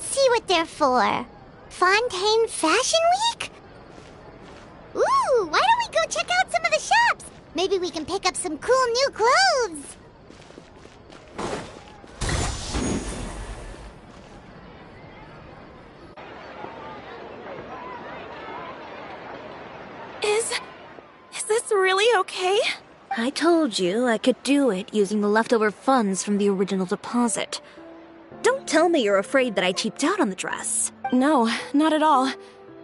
Let's see what they're for. Fontaine Fashion Week? Ooh, why don't we go check out some of the shops? Maybe we can pick up some cool new clothes. Is this really okay? I told you I could do it using the leftover funds from the original deposit. Don't tell me you're afraid that I cheaped out on the dress. No, not at all.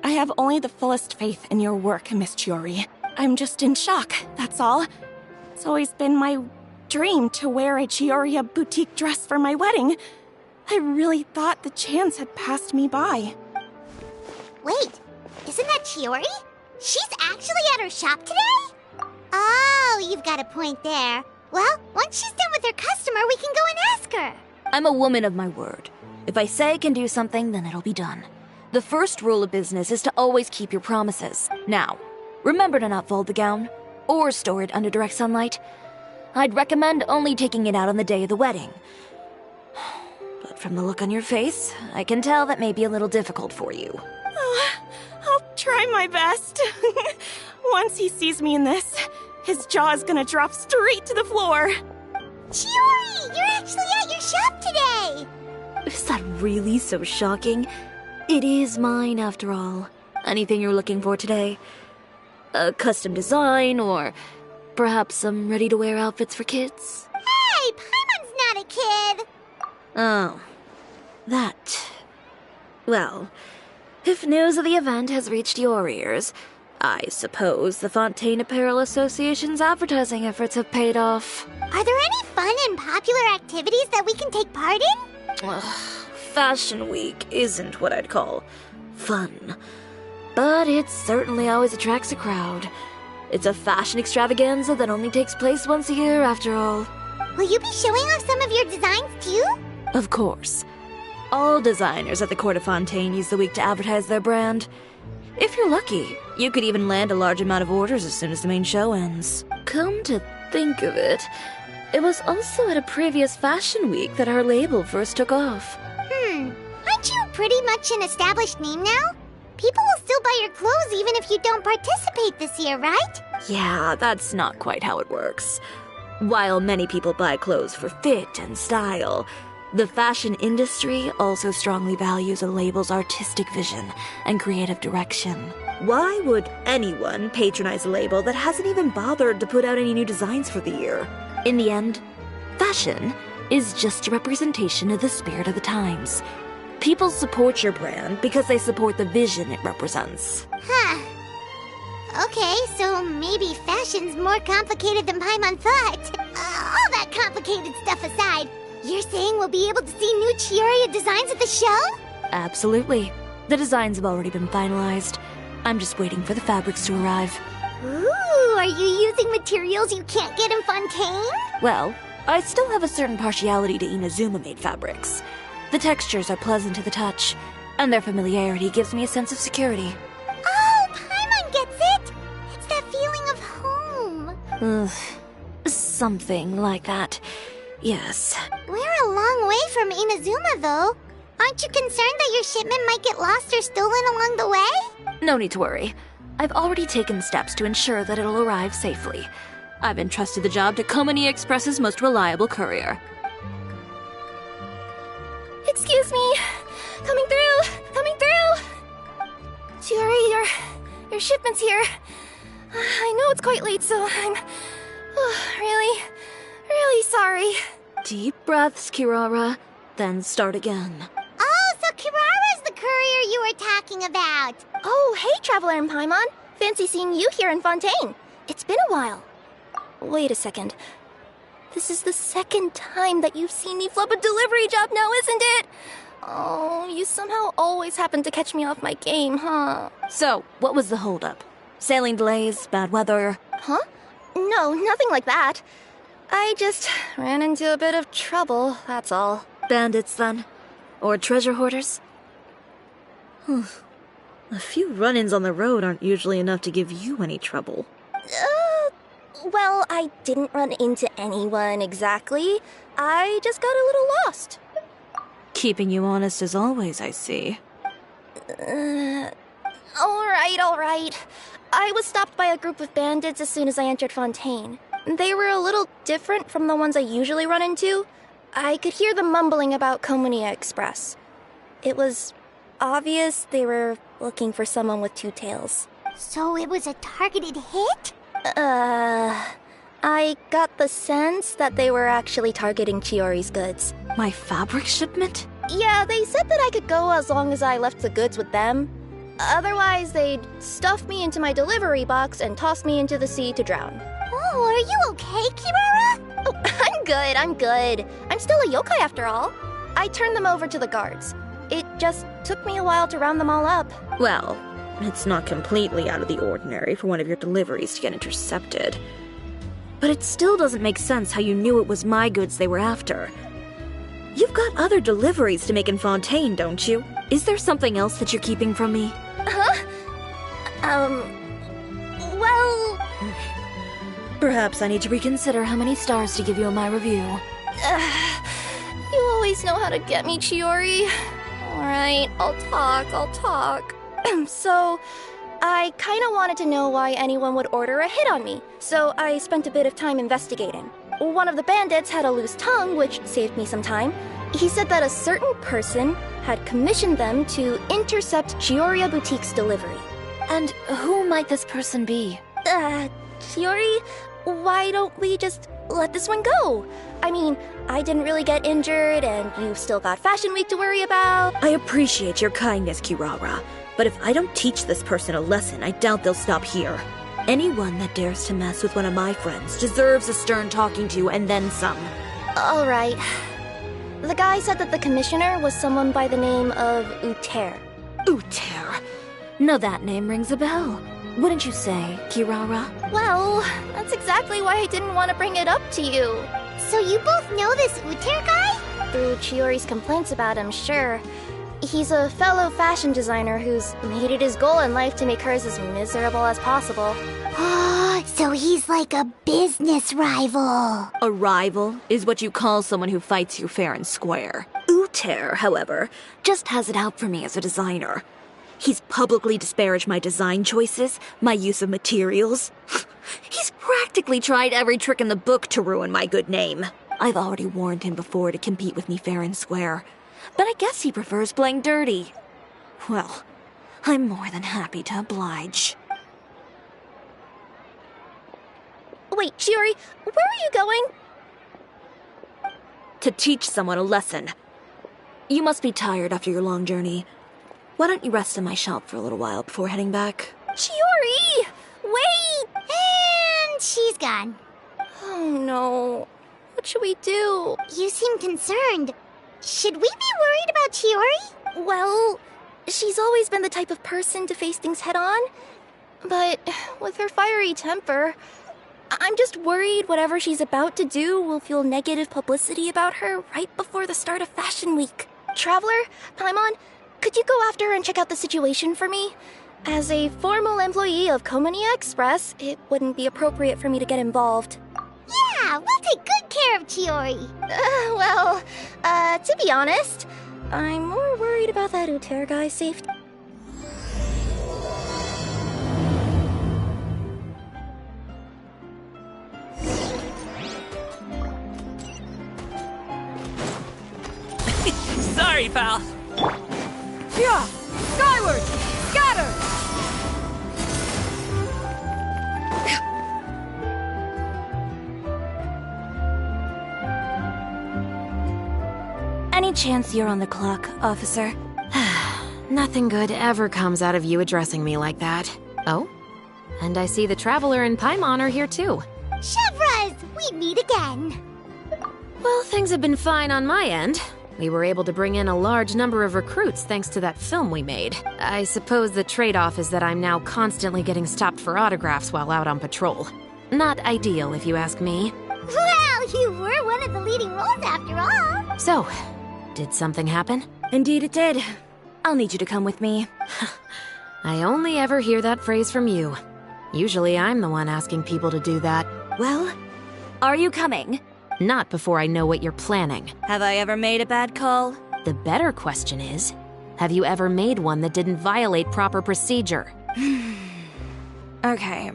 I have only the fullest faith in your work, Miss Chiori. I'm just in shock, that's all. It's always been my dream to wear a Chiori boutique dress for my wedding. I really thought the chance had passed me by. Wait, isn't that Chiori? She's actually at her shop today? Oh, you've got a point there. Well, once she's done with her customer, we can go and ask her. I'm a woman of my word. If I say I can do something, then it'll be done. The first rule of business is to always keep your promises. Now, remember to not fold the gown, or store it under direct sunlight. I'd recommend only taking it out on the day of the wedding. But from the look on your face, I can tell that may be a little difficult for you. Oh, I'll try my best. Once he sees me in this, his jaw is gonna drop straight to the floor. Chiori, you're actually at your shop today! Is that really so shocking? It is mine, after all. Anything you're looking for today? A custom design, or perhaps some ready-to-wear outfits for kids? Hey, Paimon's not a kid! Oh, that. Well, if news of the event has reached your ears, I suppose the Fontaine Apparel Association's advertising efforts have paid off. Are there any fun and popular activities that we can take part in? Ugh, Fashion Week isn't what I'd call fun. But it certainly always attracts a crowd. It's a fashion extravaganza that only takes place once a year, after all. Will you be showing off some of your designs, too? Of course. All designers at the Court of Fontaine use the week to advertise their brand. If you're lucky, you could even land a large amount of orders as soon as the main show ends. Come to think of it, it was also at a previous Fashion Week that our label first took off. Aren't you pretty much an established name now? People will still buy your clothes even if you don't participate this year, right? Yeah, that's not quite how it works. While many people buy clothes for fit and style, the fashion industry also strongly values a label's artistic vision and creative direction. Why would anyone patronize a label that hasn't even bothered to put out any new designs for the year? In the end, fashion is just a representation of the spirit of the times. People support your brand because they support the vision it represents. Huh. Okay, so maybe fashion's more complicated than Paimon thought. All that complicated stuff aside, you're saying we'll be able to see new Chiori designs at the show? Absolutely. The designs have already been finalized. I'm just waiting for the fabrics to arrive. Ooh, are you using materials you can't get in Fontaine? Well, I still have a certain partiality to Inazuma-made fabrics. The textures are pleasant to the touch, and their familiarity gives me a sense of security. Oh, Paimon gets it! It's that feeling of home. Ugh, something like that. Yes. We're a long way from Inazuma, though. Aren't you concerned that your shipment might get lost or stolen along the way? No need to worry. I've already taken steps to ensure that it'll arrive safely. I've entrusted the job to Komani Express's most reliable courier. Excuse me. Coming through. Coming through. Chiori, your shipment's here. I know it's quite late, so I'm really sorry. Deep breaths, Kirara, then start again. Oh, so Kirara's the courier you were talking about. Oh, hey, Traveler and Paimon. Fancy seeing you here in Fontaine. It's been a while. Wait a second. This is the second time that you've seen me flub a delivery job now, isn't it? Oh, you somehow always happen to catch me off my game, huh? So, what was the holdup? Sailing delays, bad weather? Huh? No, nothing like that. I just ran into a bit of trouble, that's all. Bandits, then? Or treasure hoarders? A few run-ins on the road aren't usually enough to give you any trouble. Well, I didn't run into anyone exactly. I just got a little lost. Keeping you honest as always, I see. Alright. I was stopped by a group of bandits as soon as I entered Fontaine. They were a little different from the ones I usually run into. I could hear them mumbling about Komunia Express. It was obvious they were looking for someone with two tails. So it was a targeted hit? I got the sense that they were actually targeting Chiori's goods. My fabric shipment? Yeah, they said that I could go as long as I left the goods with them. Otherwise, they'd stuff me into my delivery box and toss me into the sea to drown. Oh, are you okay, Kirara? Oh, I'm good. I'm still a yokai after all. I turned them over to the guards. It just took me a while to round them all up. Well, it's not completely out of the ordinary for one of your deliveries to get intercepted. But it still doesn't make sense how you knew it was my goods they were after. You've got other deliveries to make in Fontaine, don't you? Is there something else that you're keeping from me? Well... Perhaps I need to reconsider how many stars to give you in my review. You always know how to get me, Chiori. Alright, I'll talk. So, I kinda wanted to know why anyone would order a hit on me, so I spent a bit of time investigating. One of the bandits had a loose tongue, which saved me some time. He said that a certain person had commissioned them to intercept Chiori Boutique's delivery. And who might this person be? Chiori, why don't we just let this one go? I mean, I didn't really get injured, and you've still got Fashion Week to worry about. I appreciate your kindness, Kirara, but if I don't teach this person a lesson, I doubt they'll stop here. Anyone that dares to mess with one of my friends deserves a stern talking to and then some. Alright. The guy said that the commissioner was someone by the name of Uter. Uter. Now that name rings a bell. Wouldn't you say, Kirara? Well, that's exactly why I didn't want to bring it up to you. So you both know this Uter guy? Through Chiori's complaints about him, sure. He's a fellow fashion designer who's made it his goal in life to make hers as miserable as possible. Oh, so he's like a business rival. A rival is what you call someone who fights you fair and square. Uter, however, just has it out for me as a designer. He's publicly disparaged my design choices, my use of materials. He's practically tried every trick in the book to ruin my good name. I've already warned him before to compete with me fair and square, but I guess he prefers playing dirty. Well, I'm more than happy to oblige. Wait, Chiori, where are you going? To teach someone a lesson. You must be tired after your long journey. Why don't you rest in my shop for a little while before heading back? Chiori! Wait! And she's gone. Oh no. What should we do? You seem concerned. Should we be worried about Chiori? Well, she's always been the type of person to face things head on. But with her fiery temper, I'm just worried whatever she's about to do will feel negative publicity about her right before the start of Fashion Week. Traveler, Paimon, could you go after her and check out the situation for me? As a formal employee of Komunia Express, it wouldn't be appropriate for me to get involved. Yeah, we'll take good care of Chiori. To be honest, I'm more worried about that Uter guy's safety. Sorry, pal. Yeah! Skyward! Scatter! Any chance you're on the clock, officer? Nothing good ever comes out of you addressing me like that. Oh? And I see the Traveler and Paimon are here too. Chevras, we meet again. Well, things have been fine on my end. We were able to bring in a large number of recruits thanks to that film we made. I suppose the trade-off is that I'm now constantly getting stopped for autographs while out on patrol. Not ideal, if you ask me. Well, you were one of the leading roles after all. So, did something happen? Indeed it did. I'll need you to come with me. I only ever hear that phrase from you. Usually I'm the one asking people to do that. Well, are you coming? Not before I know what you're planning. Have I ever made a bad call? The better question is, have you ever made one that didn't violate proper procedure? Okay.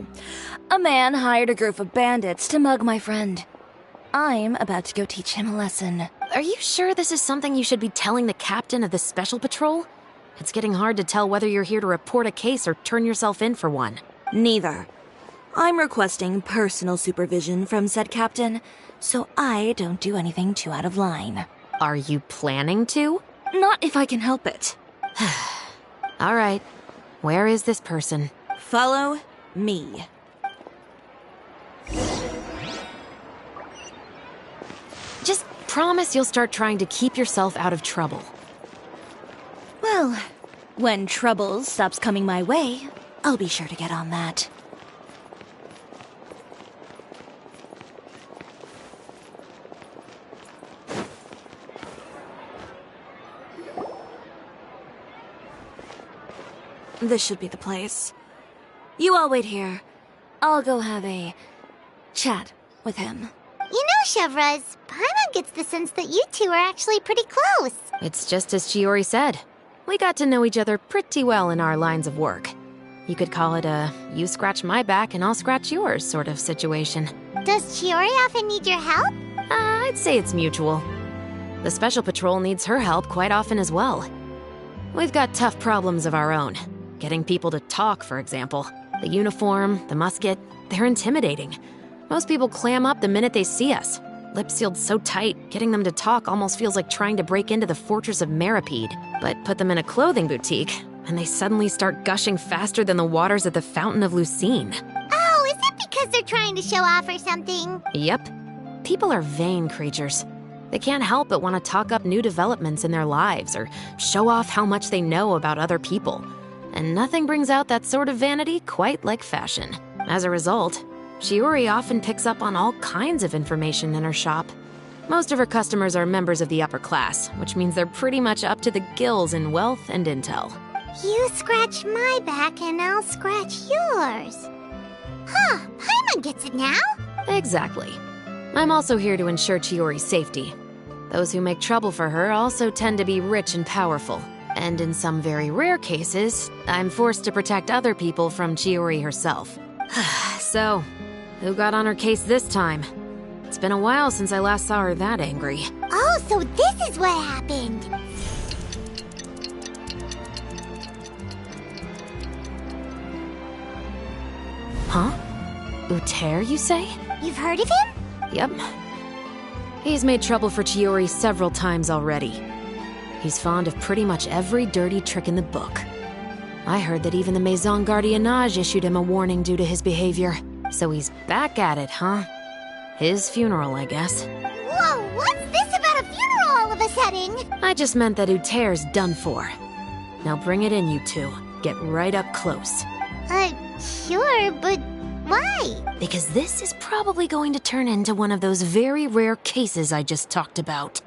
A man hired a group of bandits to mug my friend. I'm about to go teach him a lesson. Are you sure this is something you should be telling the captain of the Special Patrol? It's getting hard to tell whether you're here to report a case or turn yourself in for one. Neither. I'm requesting personal supervision from said captain, so I don't do anything too out of line. Are you planning to? Not if I can help it. All right. Where is this person? Follow me. Just promise you'll start trying to keep yourself out of trouble. Well, when trouble stops coming my way, I'll be sure to get on that. This should be the place. You all wait here. I'll go have a chat with him. You know, Chevraz, Paimon gets the sense that you two are actually pretty close. It's just as Chiori said. We got to know each other pretty well in our lines of work. You could call it a you scratch my back and I'll scratch yours sort of situation. Does Chiori often need your help? I'd say it's mutual. The Special Patrol needs her help quite often as well. We've got tough problems of our own. Getting people to talk, for example. The uniform, the musket, they're intimidating. Most people clam up the minute they see us. Lips sealed so tight, getting them to talk almost feels like trying to break into the fortress of Meripede. But put them in a clothing boutique, and they suddenly start gushing faster than the waters at the Fountain of Lucine. Oh, is it because they're trying to show off or something? Yep. People are vain creatures. They can't help but want to talk up new developments in their lives or show off how much they know about other people. And nothing brings out that sort of vanity quite like fashion. As a result, Chiori often picks up on all kinds of information in her shop. Most of her customers are members of the upper class, which means they're pretty much up to the gills in wealth and intel. You scratch my back and I'll scratch yours. Huh, Paimon gets it now. Exactly. I'm also here to ensure Chiori's safety. Those who make trouble for her also tend to be rich and powerful. And in some very rare cases, I'm forced to protect other people from Chiori herself. So, who got on her case this time? It's been a while since I last saw her that angry. Oh, so this is what happened. Huh? Uter, you say? You've heard of him? Yep. He's made trouble for Chiori several times already. He's fond of pretty much every dirty trick in the book. I heard that even the Maison Gardiennage issued him a warning due to his behavior. So he's back at it, huh? His funeral, I guess. Whoa, what's this about a funeral all of a sudden? I just meant that Uter's done for. Now bring it in, you two. Get right up close. Sure, but why? Because this is probably going to turn into one of those very rare cases I just talked about.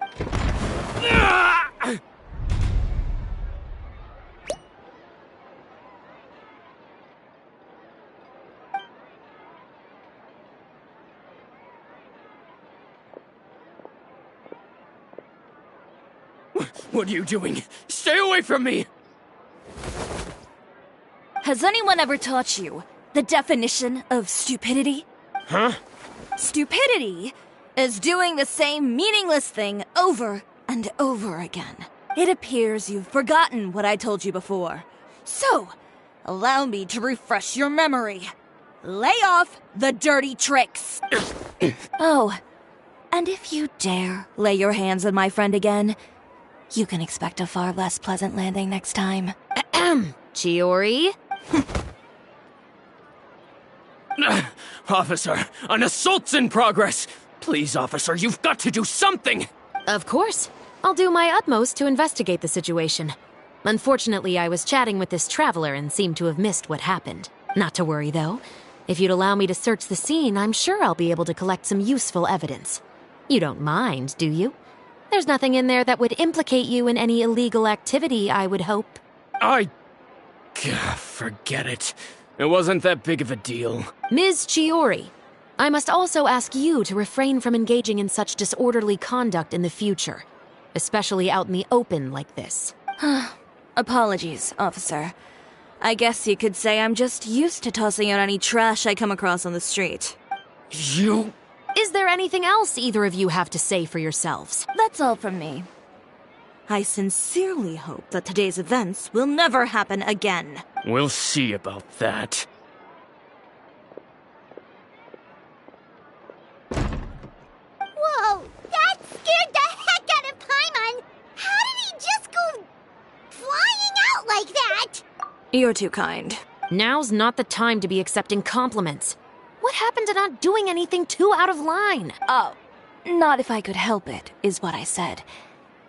What are you doing? Stay away from me! Has anyone ever taught you the definition of stupidity? Huh? Stupidity is doing the same meaningless thing over and over again. It appears you've forgotten what I told you before. So, allow me to refresh your memory. Lay off the dirty tricks. Oh, and if you dare lay your hands on my friend again, you can expect a far less pleasant landing next time. Chiori? Officer, an assault's in progress! Please, officer, you've got to do something! Of course. I'll do my utmost to investigate the situation. Unfortunately, I was chatting with this traveler and seemed to have missed what happened. Not to worry, though. If you'd allow me to search the scene, I'm sure I'll be able to collect some useful evidence. You don't mind, do you? There's nothing in there that would implicate you in any illegal activity, I would hope. Forget it. It wasn't that big of a deal. Ms. Chiori, I must also ask you to refrain from engaging in such disorderly conduct in the future. especially out in the open like this. Apologies, officer. I guess you could say I'm just used to tossing out any trash I come across on the street. You... Is there anything else either of you have to say for yourselves? That's all from me. I sincerely hope that today's events will never happen again. We'll see about that. Whoa, that scared the heck out of Paimon! How did he just go flying out like that? You're too kind. Now's not the time to be accepting compliments. What happened to not doing anything too out of line? Oh, not if I could help it, is what I said.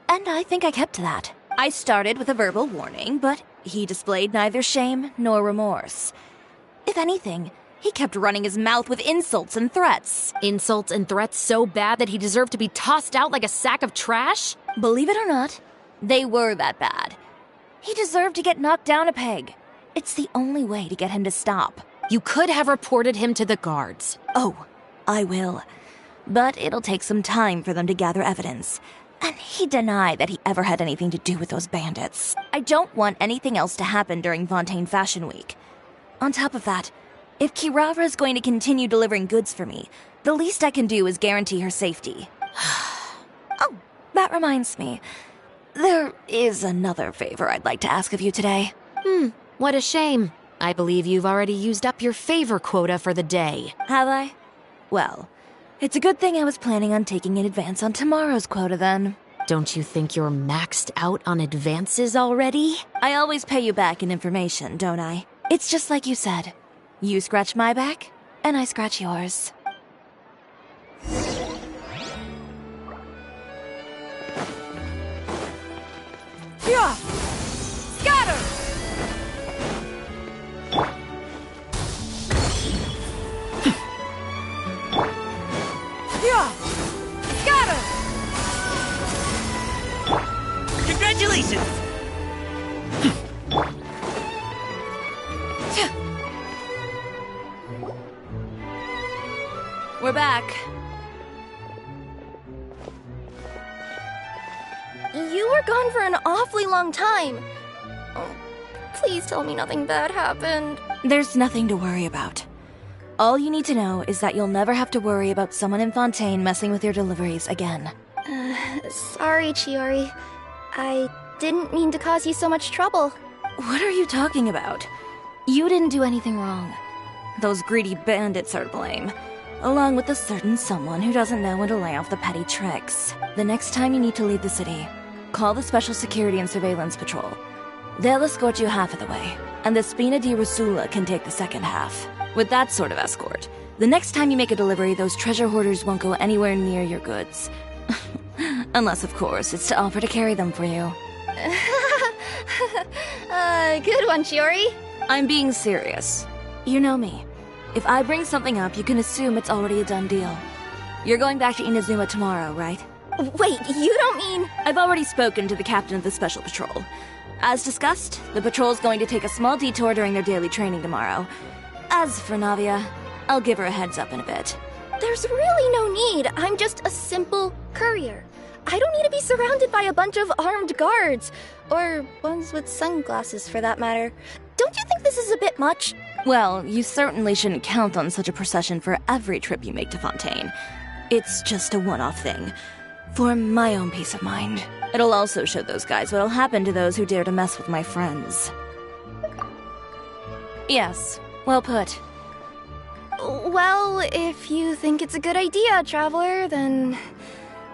And I think I kept to that. I started with a verbal warning, but he displayed neither shame nor remorse. If anything, he kept running his mouth with insults and threats. Insults and threats so bad that he deserved to be tossed out like a sack of trash? Believe it or not, they were that bad. He deserved to get knocked down a peg. It's the only way to get him to stop. You could have reported him to the guards. Oh, I will. But it'll take some time for them to gather evidence. And he denied that he ever had anything to do with those bandits. I don't want anything else to happen during Fontaine Fashion Week. On top of that, if Kirara is going to continue delivering goods for me, the least I can do is guarantee her safety. Oh, that reminds me. There is another favor I'd like to ask of you today. What a shame. I believe you've already used up your favor quota for the day. Have I? Well, it's a good thing I was planning on taking an advance on tomorrow's quota then. Don't you think you're maxed out on advances already? I always pay you back in information, don't I? It's just like you said. You scratch my back, and I scratch yours. Yeah! Scatter! Yeah! Scatter! Congratulations! We're back. You were gone for an awfully long time. Oh, please tell me nothing bad happened. There's nothing to worry about. All you need to know is that you'll never have to worry about someone in Fontaine messing with your deliveries again. Sorry, Chiori. I didn't mean to cause you so much trouble. What are you talking about? You didn't do anything wrong. Those greedy bandits are to blame, along with a certain someone who doesn't know when to lay off the petty tricks. The next time you need to leave the city, call the Special Security and Surveillance Patrol. They'll escort you half of the way, and the Spina di Rusula can take the second half. With that sort of escort, the next time you make a delivery, those treasure hoarders won't go anywhere near your goods. Unless, of course, it's to offer to carry them for you. Good one, Chiori. I'm being serious. You know me. If I bring something up, you can assume it's already a done deal. You're going back to Inazuma tomorrow, right? Wait, you don't mean... I've already spoken to the captain of the Special Patrol. As discussed, the patrol's going to take a small detour during their daily training tomorrow. As for Navia, I'll give her a heads up in a bit. There's really no need. I'm just a simple courier. I don't need to be surrounded by a bunch of armed guards. Or ones with sunglasses, for that matter. Don't you think this is a bit much? Well, you certainly shouldn't count on such a procession for every trip you make to Fontaine. It's just a one-off thing. For my own peace of mind. It'll also show those guys what'll happen to those who dare to mess with my friends. Yes, well put. Well, if you think it's a good idea, Traveler, then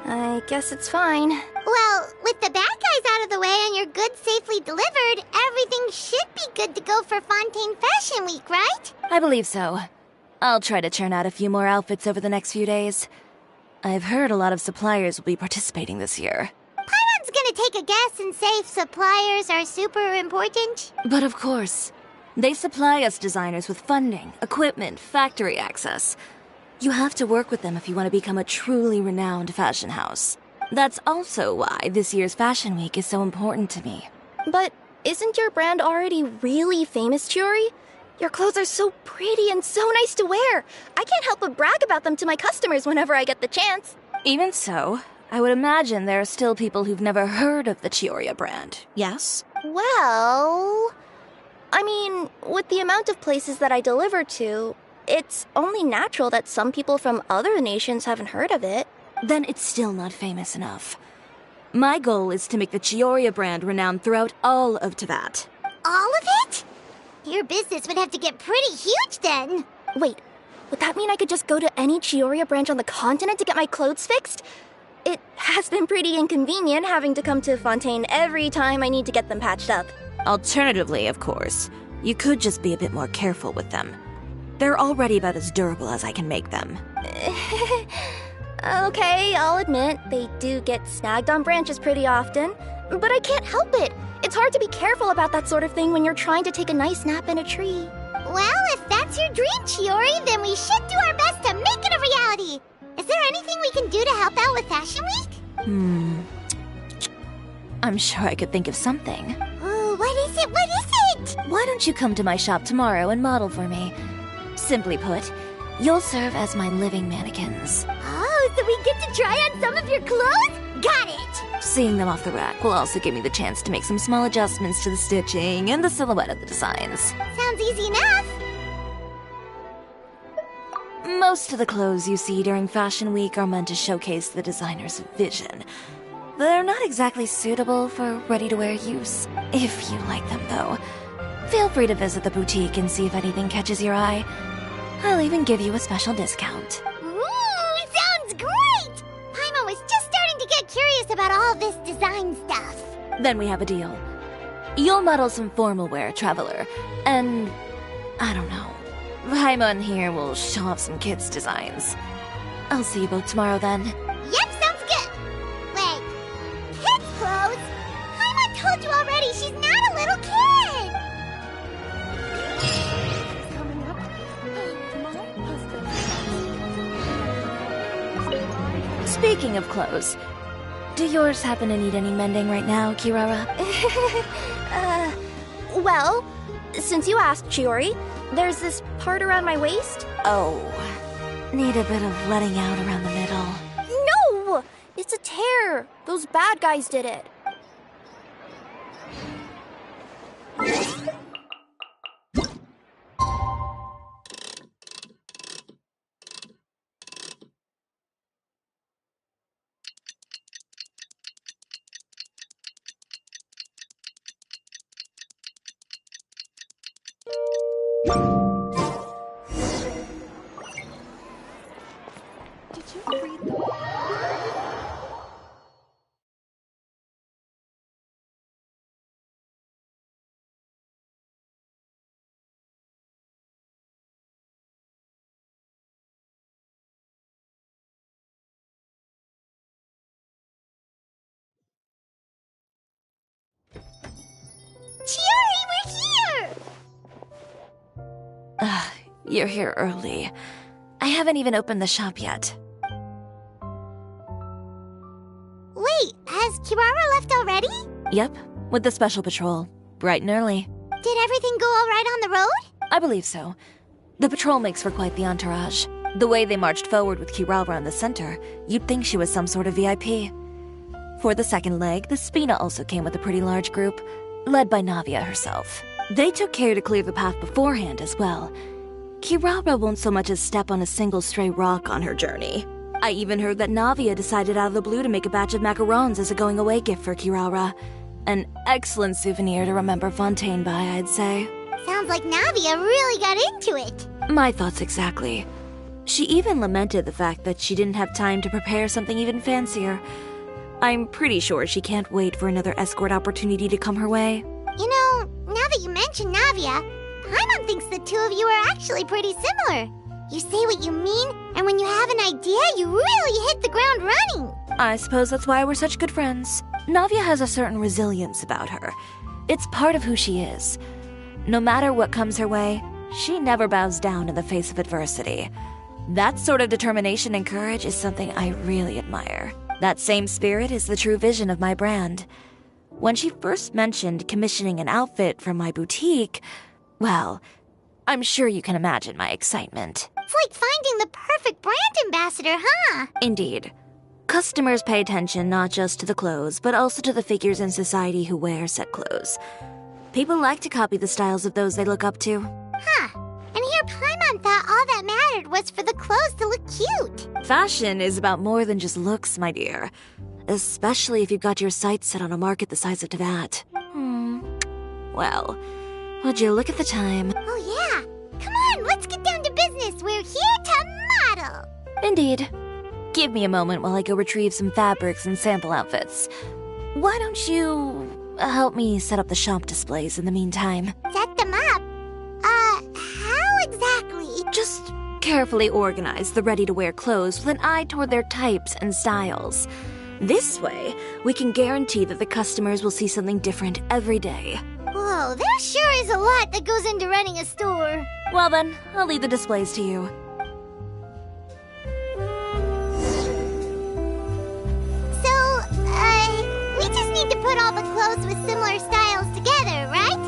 I guess it's fine. Well, with the bad guys out of the way and your goods safely delivered, everything should be good to go for Fontaine Fashion Week, right? I believe so. I'll try to churn out a few more outfits over the next few days. I've heard a lot of suppliers will be participating this year. Paimon's gonna take a guess and say suppliers are super important. But of course, they supply us designers with funding, equipment, factory access. You have to work with them if you want to become a truly renowned fashion house. That's also why this year's Fashion Week is so important to me. But isn't your brand already really famous, Chiori? Your clothes are so pretty and so nice to wear. I can't help but brag about them to my customers whenever I get the chance. Even so, I would imagine there are still people who've never heard of the Chiori brand, yes? Well, I mean, with the amount of places that I deliver to, it's only natural that some people from other nations haven't heard of it. Then it's still not famous enough. My goal is to make the Chiori brand renowned throughout all of Teyvat. All of it? Your business would have to get pretty huge then. Wait, would that mean I could just go to any Chiori branch on the continent to get my clothes fixed? It has been pretty inconvenient having to come to Fontaine every time I need to get them patched up. Alternatively, of course, you could just be a bit more careful with them. They're already about as durable as I can make them. Okay, I'll admit, they do get snagged on branches pretty often, but I can't help it. It's hard to be careful about that sort of thing when you're trying to take a nice nap in a tree. Well, if that's your dream, Chiori, then we should do our best to make it a reality. Is there anything we can do to help out with Fashion Week? I'm sure I could think of something. Ooh, what is it? What is it? Why don't you come to my shop tomorrow and model for me? Simply put, you'll serve as my living mannequins. Oh, so we get to try on some of your clothes? Got it! Seeing them off the rack will also give me the chance to make some small adjustments to the stitching and the silhouette of the designs. Sounds easy enough. Most of the clothes you see during Fashion Week are meant to showcase the designer's vision. They're not exactly suitable for ready-to-wear use. If you like them, though, feel free to visit the boutique and see if anything catches your eye. I'll even give you a special discount. Ooh, sounds great! Paimon was just starting to get curious about all this design stuff. Then we have a deal. You'll model some formal wear, Traveler, and I don't know. Paimon here will show off some kids' designs. I'll see you both tomorrow then. Yep, sounds good. Wait, kids' clothes? Paimon told you already she's not a little kid. Speaking of clothes, do yours happen to need any mending right now, Kirara? Well, since you asked, Chiori, there's this part around my waist. Oh, need a bit of letting out around the middle. No! It's a tear. Those bad guys did it. Chiori, we're here! You're here early. I haven't even opened the shop yet. Wait, has Kirara left already? Yep, with the special patrol. Bright and early. Did everything go all right on the road? I believe so. The patrol makes for quite the entourage. The way they marched forward with Kirara in the center, you'd think she was some sort of VIP. For the second leg, the Spina also came with a pretty large group, led by Navia herself. They took care to clear the path beforehand as well. Kirara won't so much as step on a single stray rock on her journey. I even heard that Navia decided out of the blue to make a batch of macarons as a going-away gift for Kirara. An excellent souvenir to remember Fontaine by, I'd say. Sounds like Navia really got into it. My thoughts exactly. She even lamented the fact that she didn't have time to prepare something even fancier. I'm pretty sure she can't wait for another escort opportunity to come her way. You know, now that you mention Navia, Paimon thinks the two of you are actually pretty similar. You say what you mean, and when you have an idea, you really hit the ground running. I suppose that's why we're such good friends. Navia has a certain resilience about her. It's part of who she is. No matter what comes her way, she never bows down in the face of adversity. That sort of determination and courage is something I really admire. That same spirit is the true vision of my brand. When she first mentioned commissioning an outfit from my boutique, well, I'm sure you can imagine my excitement. It's like finding the perfect brand ambassador, huh? Indeed. Customers pay attention not just to the clothes, but also to the figures in society who wear said clothes. People like to copy the styles of those they look up to. Huh. And here Paimon thought all that mattered was for the clothes to look cute. Fashion is about more than just looks, my dear. Especially if you've got your sights set on a market the size of Teyvat. Well, would you look at the time? Oh yeah. Come on, let's get down to business. We're here to model. Indeed. Give me a moment while I go retrieve some fabrics and sample outfits. Why don't you help me set up the shop displays in the meantime? Set them up? How exactly? Just carefully organize the ready-to-wear clothes with an eye toward their types and styles. This way, we can guarantee that the customers will see something different every day. Whoa, there sure is a lot that goes into running a store. Well then, I'll leave the displays to you. We just need to put all the clothes with similar styles together, right?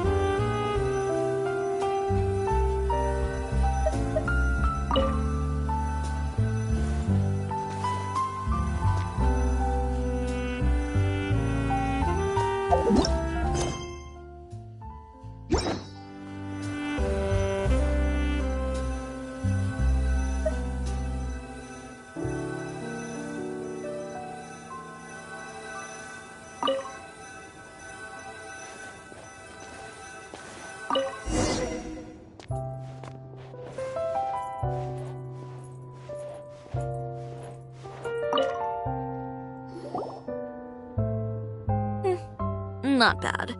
Not bad.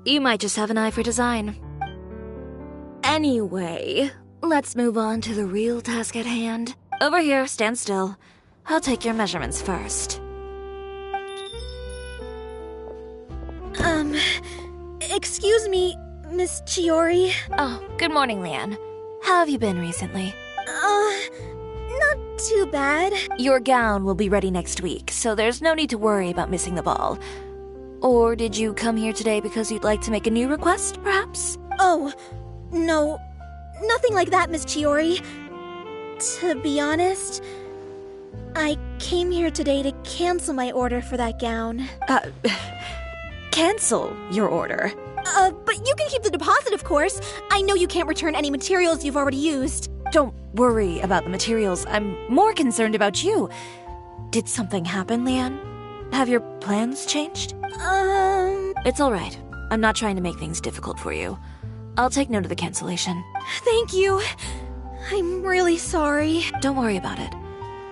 You might just have an eye for design. Anyway, let's move on to the real task at hand. Over here, stand still. I'll take your measurements first. Excuse me, Miss Chiori. Oh, good morning, Leanne. How have you been recently? Not too bad. Your gown will be ready next week, so there's no need to worry about missing the ball. Or did you come here today because you'd like to make a new request, perhaps? Oh, no. Nothing like that, Miss Chiori. To be honest, I came here today to cancel my order for that gown. Cancel your order? But you can keep the deposit, of course. I know you can't return any materials you've already used. Don't worry about the materials. I'm more concerned about you. Did something happen, Leanne? Have your plans changed? It's all right. I'm not trying to make things difficult for you. I'll take note of the cancellation. Thank you. I'm really sorry. Don't worry about it.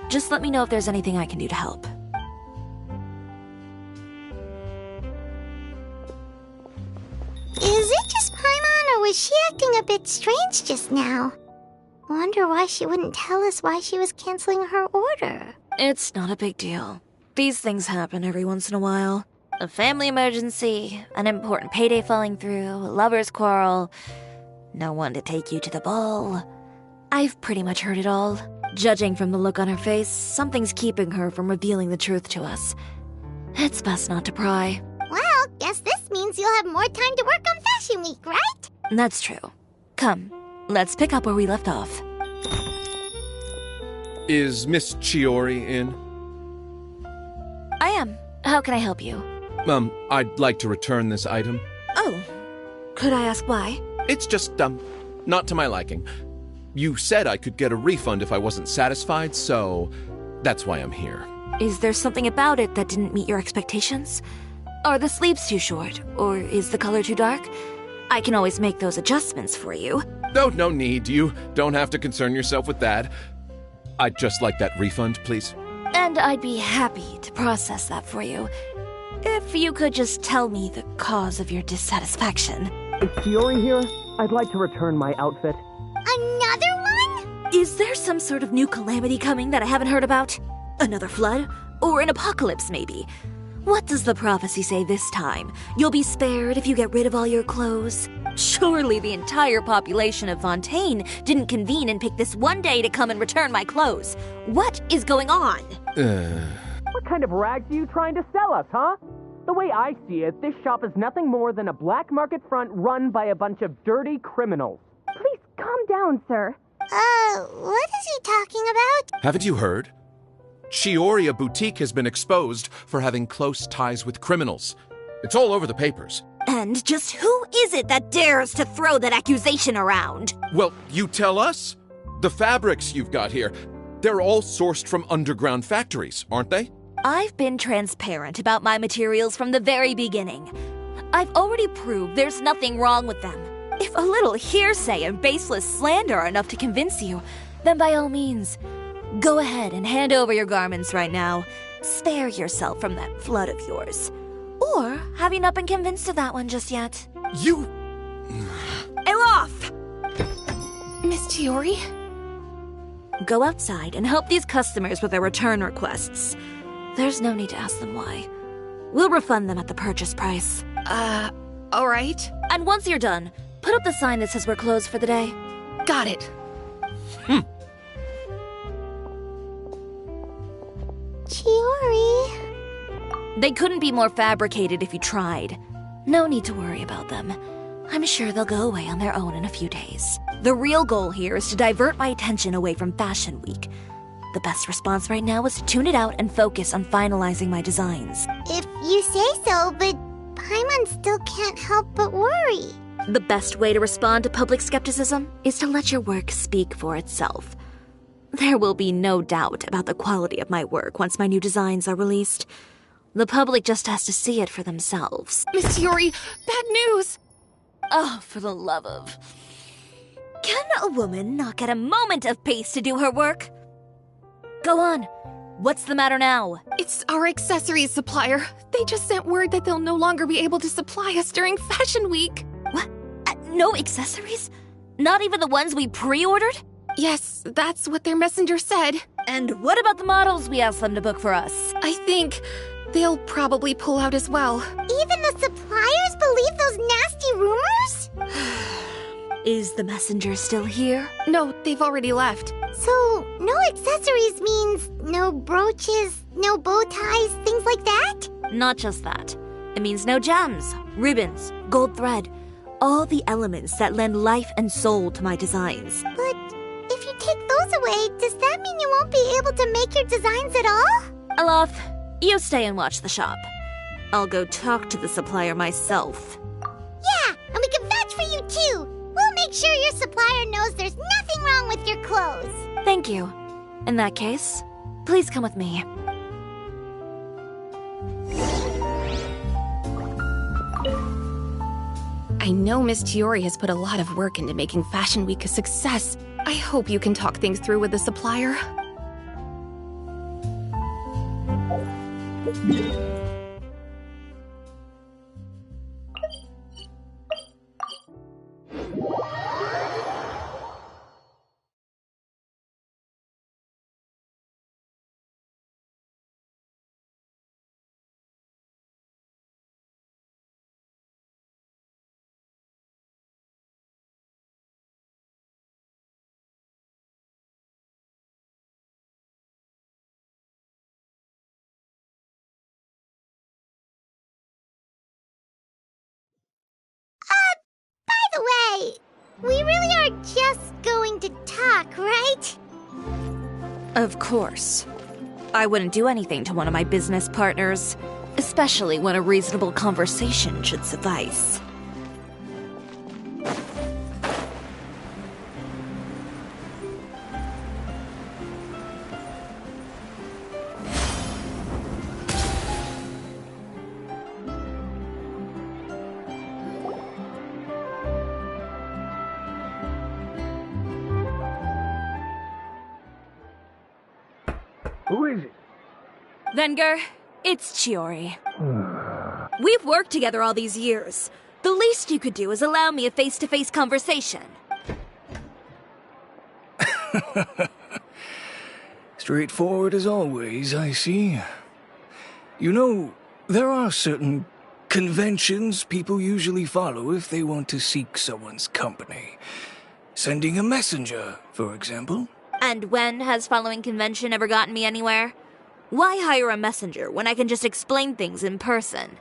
Just let me know if there's anything I can do to help. Is it just Paimon, or was she acting a bit strange just now? Wonder why she wouldn't tell us why she was canceling her order. It's not a big deal. These things happen every once in a while. A family emergency, an important payday falling through, a lover's quarrel, no one to take you to the ball. I've pretty much heard it all. Judging from the look on her face, something's keeping her from revealing the truth to us. It's best not to pry. Well, guess this means you'll have more time to work on Fashion Week, right? That's true. Come, let's pick up where we left off. Is Miss Chiori in? I am. How can I help you? I'd like to return this item. Oh. Could I ask why? It's just, not to my liking. You said I could get a refund if I wasn't satisfied, so that's why I'm here. Is there something about it that didn't meet your expectations? Are the sleeves too short, or is the color too dark? I can always make those adjustments for you. No need. You don't have to concern yourself with that. I'd just like that refund, please. And I'd be happy to process that for you. If you could just tell me the cause of your dissatisfaction. Is Chiori here? I'd like to return my outfit. Another one? Is there some sort of new calamity coming that I haven't heard about? Another flood? Or an apocalypse, maybe? What does the prophecy say this time? You'll be spared if you get rid of all your clothes? Surely the entire population of Fontaine didn't convene and pick this one day to come and return my clothes. What is going on? What kind of rags are you trying to sell us, huh? The way I see it, this shop is nothing more than a black market front run by a bunch of dirty criminals. Please calm down, sir. What is he talking about? Haven't you heard? Chiori, a boutique, has been exposed for having close ties with criminals. It's all over the papers. And just who is it that dares to throw that accusation around? Well, you tell us. The fabrics you've got here, they're all sourced from underground factories, aren't they? I've been transparent about my materials from the very beginning. I've already proved there's nothing wrong with them. If a little hearsay and baseless slander are enough to convince you, then by all means, go ahead and hand over your garments right now. Spare yourself from that flood of yours. Or have you not been convinced of that one just yet? You... Elof! Miss Chiori? Go outside and help these customers with their return requests. There's no need to ask them why. We'll refund them at the purchase price. Alright. And once you're done, put up the sign that says we're closed for the day. Got it. Chiori. They couldn't be more fabricated if you tried. No need to worry about them. I'm sure they'll go away on their own in a few days. The real goal here is to divert my attention away from Fashion Week. The best response right now is to tune it out and focus on finalizing my designs. If you say so, but Paimon still can't help but worry. The best way to respond to public skepticism is to let your work speak for itself. There will be no doubt about the quality of my work once my new designs are released. The public just has to see it for themselves. Miss Chiori, bad news! Oh, for the love of... Can a woman not get a moment of peace to do her work? Go on. What's the matter now? It's our accessories supplier. They just sent word that they'll no longer be able to supply us during Fashion Week. What? No accessories? Not even the ones we pre-ordered? Yes, that's what their messenger said. And what about the models we asked them to book for us? I think they'll probably pull out as well. Even the suppliers believe those nasty rumors? Is the messenger still here? No, they've already left. So, no accessories means no brooches, no bow ties, things like that? Not just that. It means no gems, ribbons, gold thread, all the elements that lend life and soul to my designs. But if you take those away, does that mean you won't be able to make your designs at all? Alof, you stay and watch the shop. I'll go talk to the supplier myself. Yeah, and we can vouch for you too. We'll make sure your supplier knows there's nothing wrong with your clothes. Thank you. In that case, please come with me. I know Miss Chiori has put a lot of work into making Fashion Week a success. I hope you can talk things through with the supplier. By the way, we really are just going to talk, right? Of course. I wouldn't do anything to one of my business partners, especially when a reasonable conversation should suffice. Who is it? Venger, it's Chiori. We've worked together all these years. The least you could do is allow me a face-to-face conversation. Straightforward as always, I see. You know, there are certain conventions people usually follow if they want to seek someone's company. Sending a messenger, for example. And when has following convention ever gotten me anywhere? Why hire a messenger when I can just explain things in person?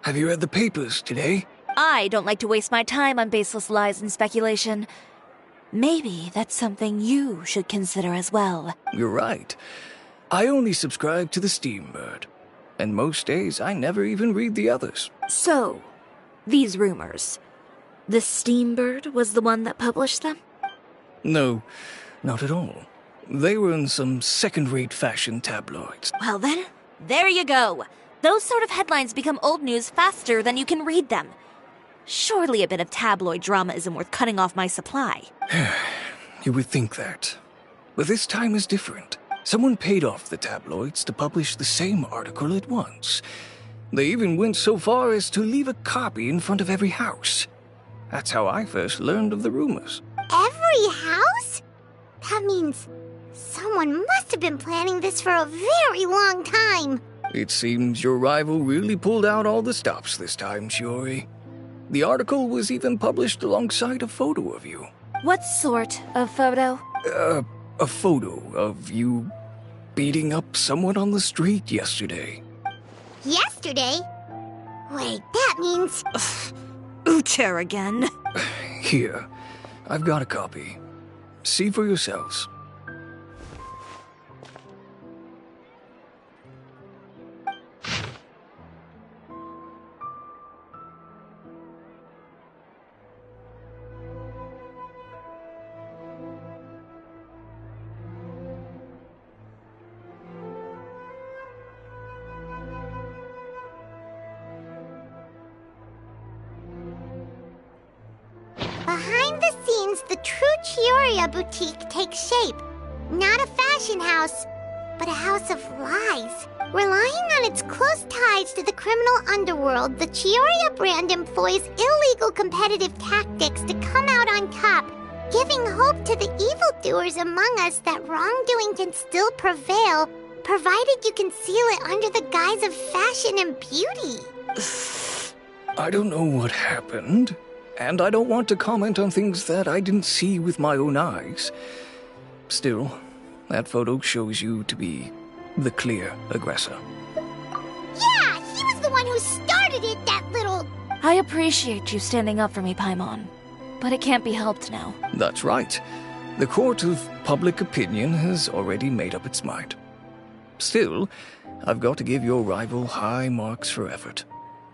Have you read the papers today? I don't like to waste my time on baseless lies and speculation. Maybe that's something you should consider as well. You're right. I only subscribe to the Steambird. And most days I never even read the others. So, these rumors. The Steambird was the one that published them? No, not at all. They were in some second-rate fashion tabloids. Well then, there you go. Those sort of headlines become old news faster than you can read them. Surely a bit of tabloid drama isn't worth cutting off my supply. You would think that. But this time is different. Someone paid off the tabloids to publish the same article at once. They even went so far as to leave a copy in front of every house. That's how I first learned of the rumors. Every house? That means someone must have been planning this for a very long time. It seems your rival really pulled out all the stops this time, Chiori. The article was even published alongside a photo of you. What sort of photo? A photo of you beating up someone on the street yesterday. Yesterday? Wait, that means... Ucher again. Here, I've got a copy. See for yourselves. Behind the scenes, the true Chiori boutique takes shape. Not a fashion house, but a house of lies. Relying on its close ties to the criminal underworld, the Chiori brand employs illegal competitive tactics to come out on top, giving hope to the evildoers among us that wrongdoing can still prevail, provided you conceal it under the guise of fashion and beauty. I don't know what happened, and I don't want to comment on things that I didn't see with my own eyes. Still, that photo shows you to be the clear aggressor. Yeah, he was the one who started it, that little... I appreciate you standing up for me, Paimon. But it can't be helped now. That's right. The court of public opinion has already made up its mind. Still, I've got to give your rival high marks for effort.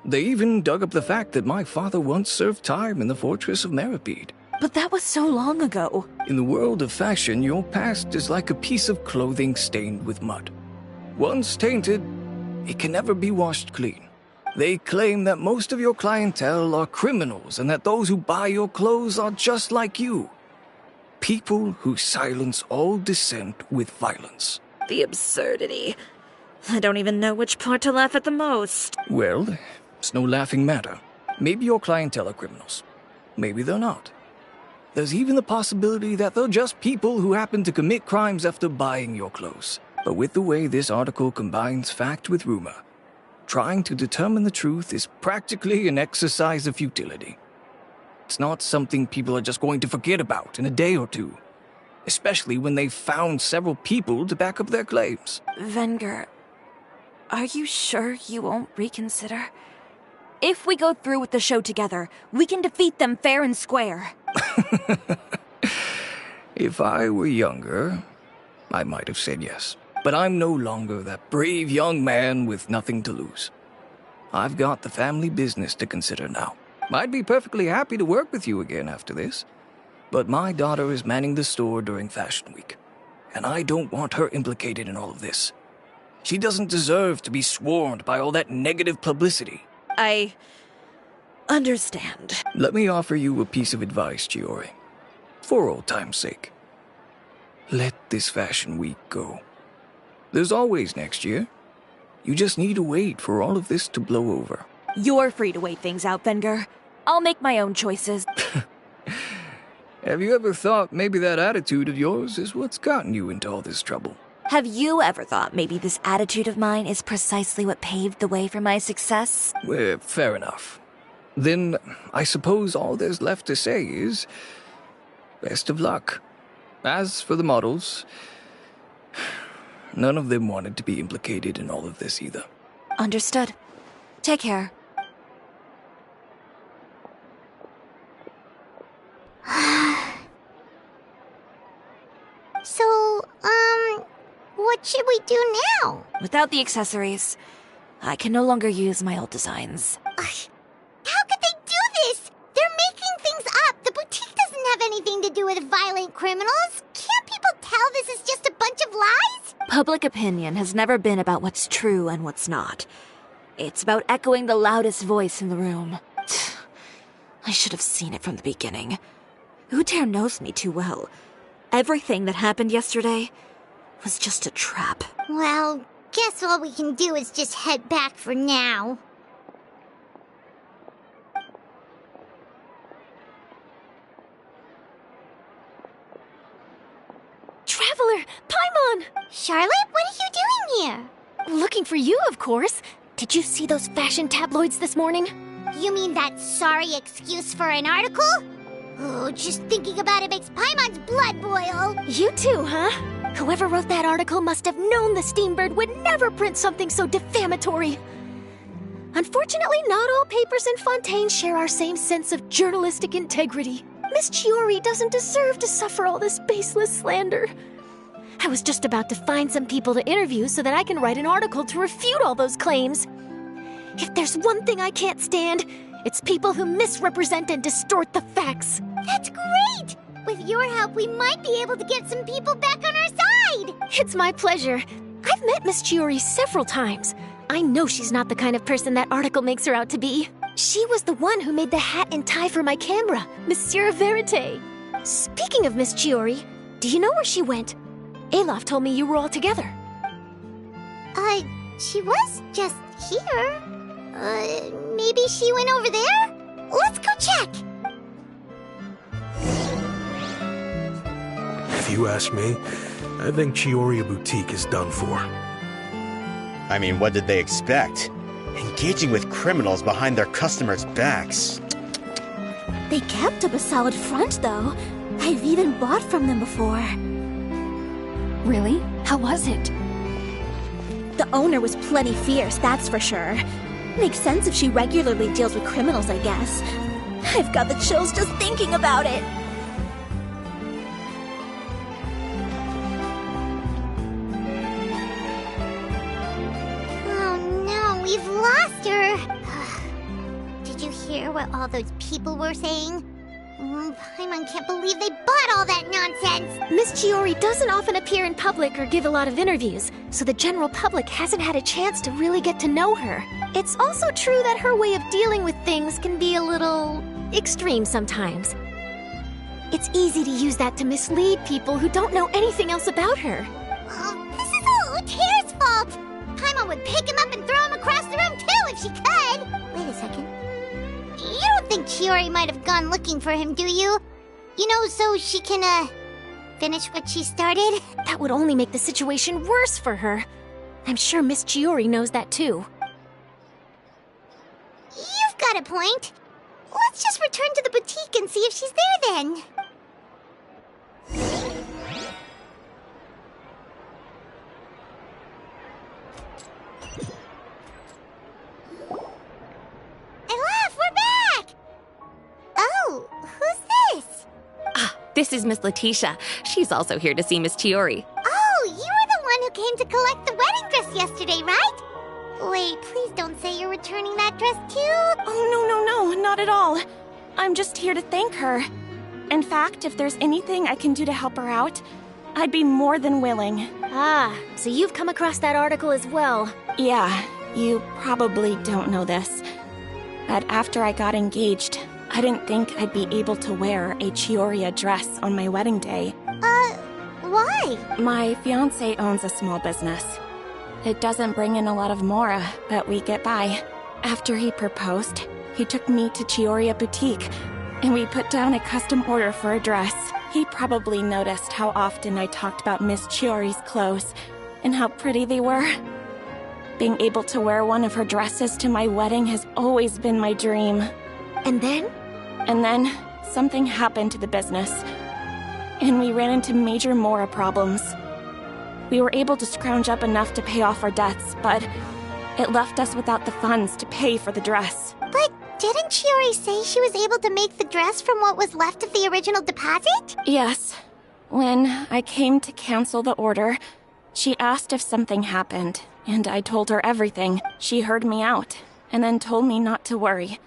They even dug up the fact that my father once served time in the fortress of Meripede. But that was so long ago. In the world of fashion, your past is like a piece of clothing stained with mud. Once tainted, it can never be washed clean. They claim that most of your clientele are criminals and that those who buy your clothes are just like you. People who silence all dissent with violence. The absurdity. I don't even know which part to laugh at the most. Well, it's no laughing matter. Maybe your clientele are criminals. Maybe they're not. There's even the possibility that they're just people who happen to commit crimes after buying your clothes. But with the way this article combines fact with rumor, trying to determine the truth is practically an exercise of futility. It's not something people are just going to forget about in a day or two, especially when they've found several people to back up their claims. Venger, are you sure you won't reconsider? If we go through with the show together, we can defeat them fair and square. If I were younger, I might have said yes. But I'm no longer that brave young man with nothing to lose. I've got the family business to consider now. I'd be perfectly happy to work with you again after this. But my daughter is manning the store during Fashion Week, and I don't want her implicated in all of this. She doesn't deserve to be swarmed by all that negative publicity. I understand. Let me offer you a piece of advice, Chiori. For old time's sake. Let this Fashion Week go. There's always next year. You just need to wait for all of this to blow over. You're free to wait things out, Venger. I'll make my own choices. Have you ever thought maybe that attitude of yours is what's gotten you into all this trouble? Have you ever thought maybe this attitude of mine is precisely what paved the way for my success? Well, fair enough. Then I suppose all there's left to say is, best of luck. As for the models, none of them wanted to be implicated in all of this either. Understood. Take care. What should we do now? Without the accessories, I can no longer use my old designs. How could they do this? They're making things up. The boutique doesn't have anything to do with violent criminals. Can't people tell this is just a bunch of lies? Public opinion has never been about what's true and what's not. It's about echoing the loudest voice in the room. I should have seen it from the beginning. Utair knows me too well. Everything that happened yesterday was just a trap. Well, guess all we can do is just head back for now. Traveler! Paimon! Charlotte, what are you doing here? Looking for you, of course. Did you see those fashion tabloids this morning? You mean that sorry excuse for an article? Oh, just thinking about it makes Paimon's blood boil. You too, huh? Whoever wrote that article must have known the Steambird would never print something so defamatory. Unfortunately, not all papers in Fontaine share our same sense of journalistic integrity. Miss Chiori doesn't deserve to suffer all this baseless slander. I was just about to find some people to interview so that I can write an article to refute all those claims. If there's one thing I can't stand, it's people who misrepresent and distort the facts. That's great! With your help, we might be able to get some people back on our side! It's my pleasure. I've met Miss Chiori several times. I know she's not the kind of person that article makes her out to be. She was the one who made the hat and tie for my camera, Monsieur Verite. Speaking of Miss Chiori, do you know where she went? Alof told me you were all together. She was just here. Maybe she went over there? Let's go check! If you ask me, I think Chiori Boutique is done for. I mean, what did they expect? Engaging with criminals behind their customers' backs. They kept up a solid front, though. I've even bought from them before. Really? How was it? The owner was plenty fierce, that's for sure. Makes sense if she regularly deals with criminals, I guess. I've got the chills just thinking about it. Oh no, we've lost her! Did you hear what all those people were saying? Paimon can't believe they bought all that nonsense! Miss Chiori doesn't often appear in public or give a lot of interviews, so the general public hasn't had a chance to really get to know her. It's also true that her way of dealing with things can be a little extreme sometimes. It's easy to use that to mislead people who don't know anything else about her. Oh, this is all Utair's fault! Paimon would pick him up and throw him across the room too if she could! Wait a second. You don't think Chiori might have gone looking for him, do you? You know, so she can, finish what she started? That would only make the situation worse for her. I'm sure Miss Chiori knows that too. You've got a point. Let's just return to the boutique and see if she's there then. This is Miss Letitia. She's also here to see Miss Chiori. Oh, you were the one who came to collect the wedding dress yesterday, right? Wait, please don't say you're returning that dress too. Oh, no, not at all. I'm just here to thank her. In fact, if there's anything I can do to help her out, I'd be more than willing. Ah, so you've come across that article as well. Yeah, you probably don't know this, but after I got engaged, I didn't think I'd be able to wear a Chiori dress on my wedding day. Why? My fiancé owns a small business. It doesn't bring in a lot of mora, but we get by. After he proposed, he took me to Chiori Boutique, and we put down a custom order for a dress. He probably noticed how often I talked about Miss Chiori's clothes, and how pretty they were. Being able to wear one of her dresses to my wedding has always been my dream. And then? And then, something happened to the business, and we ran into major mora problems. We were able to scrounge up enough to pay off our debts, but it left us without the funds to pay for the dress. But didn't Chiori say she was able to make the dress from what was left of the original deposit? Yes. When I came to cancel the order, She asked if something happened, and I told her everything. She heard me out, and then told me not to worry.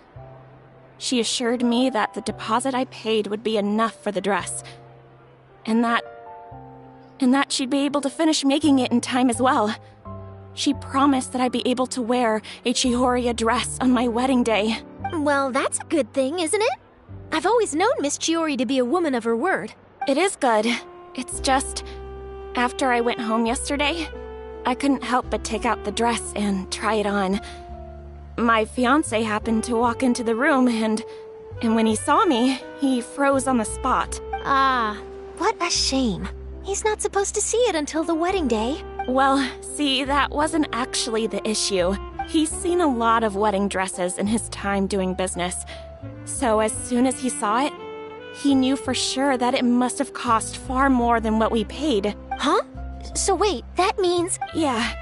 She assured me that the deposit I paid would be enough for the dress, and that she'd be able to finish making it in time as well. She promised that I'd be able to wear a Chiori dress on my wedding day. Well, that's a good thing, isn't it? I've always known Miss Chiori to be a woman of her word. It is good. It's just, after I went home yesterday, I couldn't help but take out the dress and try it on. My fiancé happened to walk into the room, and when he saw me, he froze on the spot. Ah, what a shame. He's not supposed to see it until the wedding day. Well, see, that wasn't actually the issue. He's seen a lot of wedding dresses in his time doing business. So as soon as he saw it, he knew for sure that it must have cost far more than what we paid. Huh? So wait, that means... Yeah.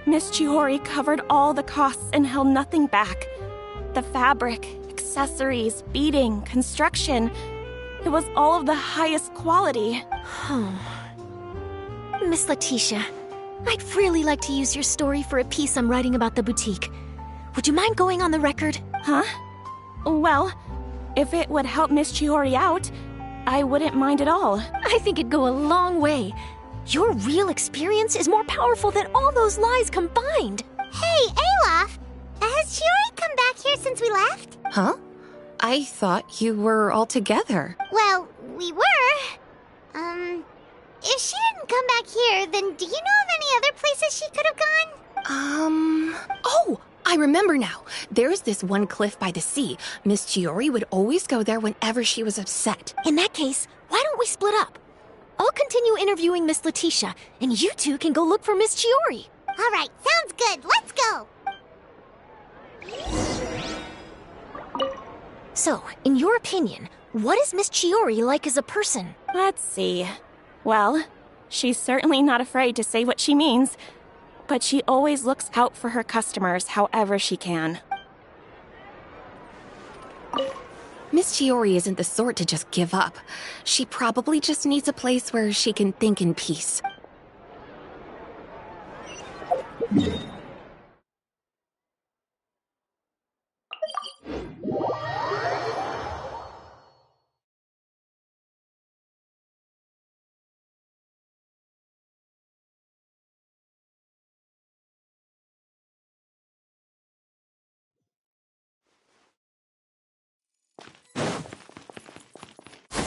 Miss Chiori covered all the costs and held nothing back. The fabric, accessories, beading, construction. It was all of the highest quality. Miss Letitia, I'd really like to use your story for a piece I'm writing about the boutique. Would you mind going on the record? Huh? Well, if it would help Miss Chiori out, I wouldn't mind at all. I think it'd go a long way. Your real experience is more powerful than all those lies combined. Hey, Olaf! Has Chiori come back here since we left? Huh? I thought you were all together. Well, we were. If she didn't come back here, then do you know of any other places she could have gone? Oh, I remember now. There's this one cliff by the sea. Miss Chiori would always go there whenever she was upset. In that case, why don't we split up? I'll continue interviewing Miss Letitia, and you two can go look for Miss Chiori. All right, sounds good. Let's go. So, in your opinion, what is Miss Chiori like as a person? Let's see. Well, she's certainly not afraid to say what she means, but she always looks out for her customers however she can. Miss Chiori isn't the sort to just give up. She probably just needs a place where she can think in peace.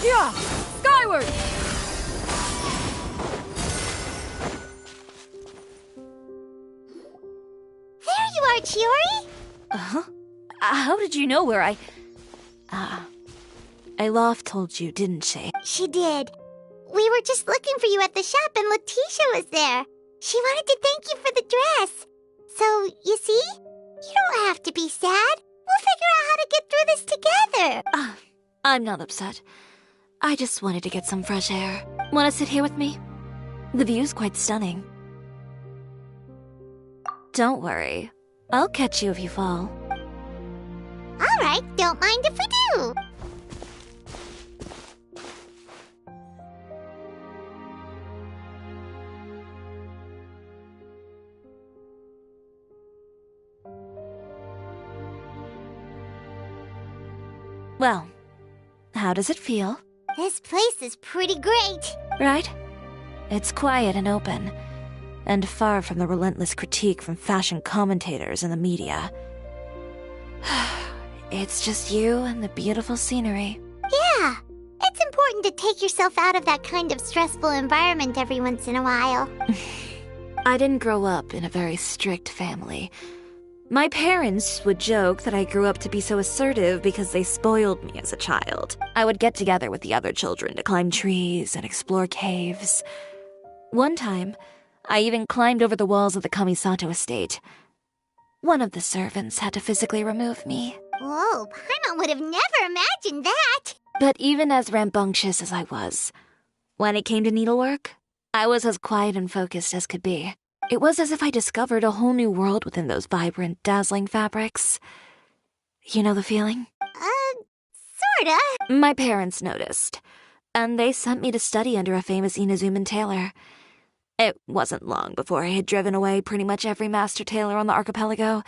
Yeah! Skyward! There you are, Chiori! Uh-huh. How did you know where I... Alof told you, didn't she? She did. We were just looking for you at the shop and Letitia was there. She wanted to thank you for the dress. So, you see? You don't have to be sad. We'll figure out how to get through this together. I'm not upset. I just wanted to get some fresh air. Want to sit here with me? The view's quite stunning. Don't worry. I'll catch you if you fall. All right, don't mind if we do. Well, how does it feel? This place is pretty great. Right? It's quiet and open, and far from the relentless critique from fashion commentators and the media. It's just you and the beautiful scenery. Yeah, it's important to take yourself out of that kind of stressful environment every once in a while. I didn't grow up in a very strict family. My parents would joke that I grew up to be so assertive because they spoiled me as a child. I would get together with the other children to climb trees and explore caves. One time, I even climbed over the walls of the Kamisato estate. One of the servants had to physically remove me. Whoa, Paimon would have never imagined that. But even as rambunctious as I was, when it came to needlework, I was as quiet and focused as could be. It was as if I discovered a whole new world within those vibrant, dazzling fabrics. You know the feeling? Sorta. My parents noticed, and they sent me to study under a famous Inazuman tailor. It wasn't long before I had driven away pretty much every master tailor on the archipelago.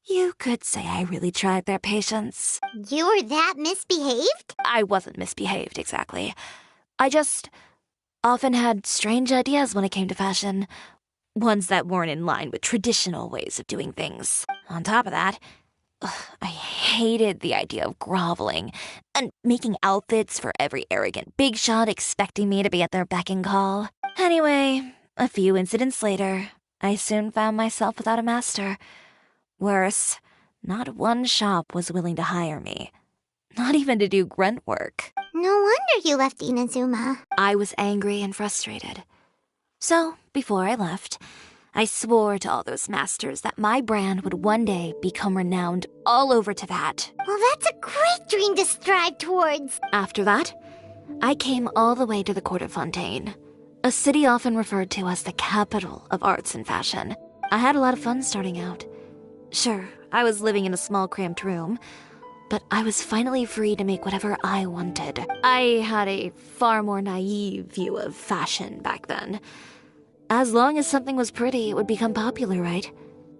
You could say I really tried their patience. You were that misbehaved? I wasn't misbehaved, exactly. I just often had strange ideas when it came to fashion. Ones that weren't in line with traditional ways of doing things. On top of that, I hated the idea of groveling and making outfits for every arrogant big shot expecting me to be at their beck and call. Anyway, a few incidents later, I soon found myself without a master. Worse, not one shop was willing to hire me. Not even to do grunt work. No wonder you left Inazuma. I was angry and frustrated. So, before I left, I swore to all those masters that my brand would one day become renowned all over Teyvat. Well, that's a great dream to strive towards. After that, I came all the way to the court of Fontaine, a city often referred to as the capital of arts and fashion. I had a lot of fun starting out. Sure, I was living in a small cramped room, but I was finally free to make whatever I wanted. I had a far more naive view of fashion back then. As long as something was pretty, it would become popular, right?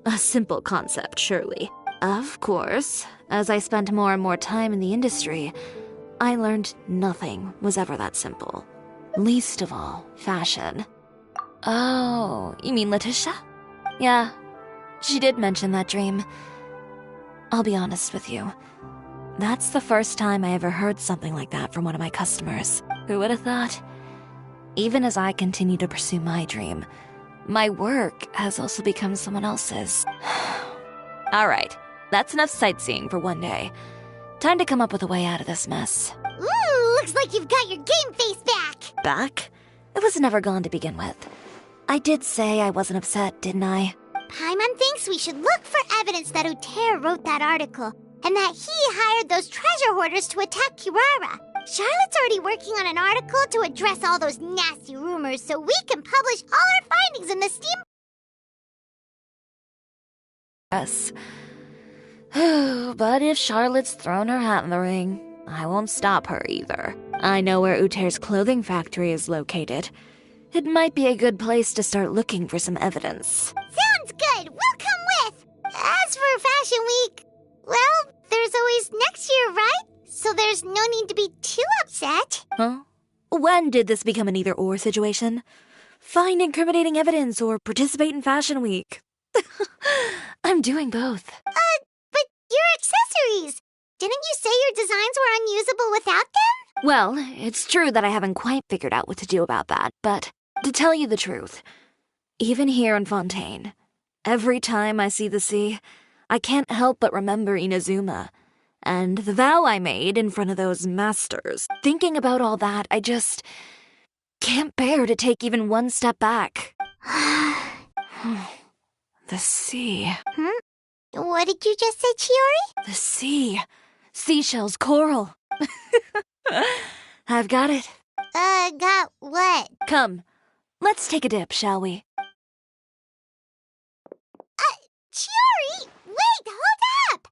A simple concept, surely. Of course, as I spent more and more time in the industry, I learned nothing was ever that simple. Least of all, fashion. Oh, you mean Letitia? Yeah, she did mention that dream. I'll be honest with you. That's the first time I ever heard something like that from one of my customers. Who would have thought? Even as I continue to pursue my dream, my work has also become someone else's. All right, that's enough sightseeing for one day. Time to come up with a way out of this mess. Ooh, looks like you've got your game face back. Back? It was never gone to begin with. I did say I wasn't upset, didn't I? Paimon thinks we should look for evidence that Uter wrote that article, and that he hired those treasure hoarders to attack Kirara. Charlotte's already working on an article to address all those nasty rumors so we can publish all our findings in the Steam... Yes. But if Charlotte's thrown her hat in the ring, I won't stop her either. I know where Uter's clothing factory is located. It might be a good place to start looking for some evidence. Sounds good! We'll come with! As for Fashion Week, well, there's always next year, right? So there's no need to be too upset. Huh? When did this become an either-or situation? Find incriminating evidence or participate in Fashion Week. I'm doing both. But your accessories! Didn't you say your designs were unusable without them? Well, it's true that I haven't quite figured out what to do about that, but to tell you the truth, even here in Fontaine, every time I see the sea, I can't help but remember Inazuma and the vow I made in front of those masters. Thinking about all that, I just can't bear to take even one step back. The sea. What did you just say, Chiori? The sea. Seashells, coral. I've got it. Got what? Come, let's take a dip, shall we? Chiori! Wait, hold up!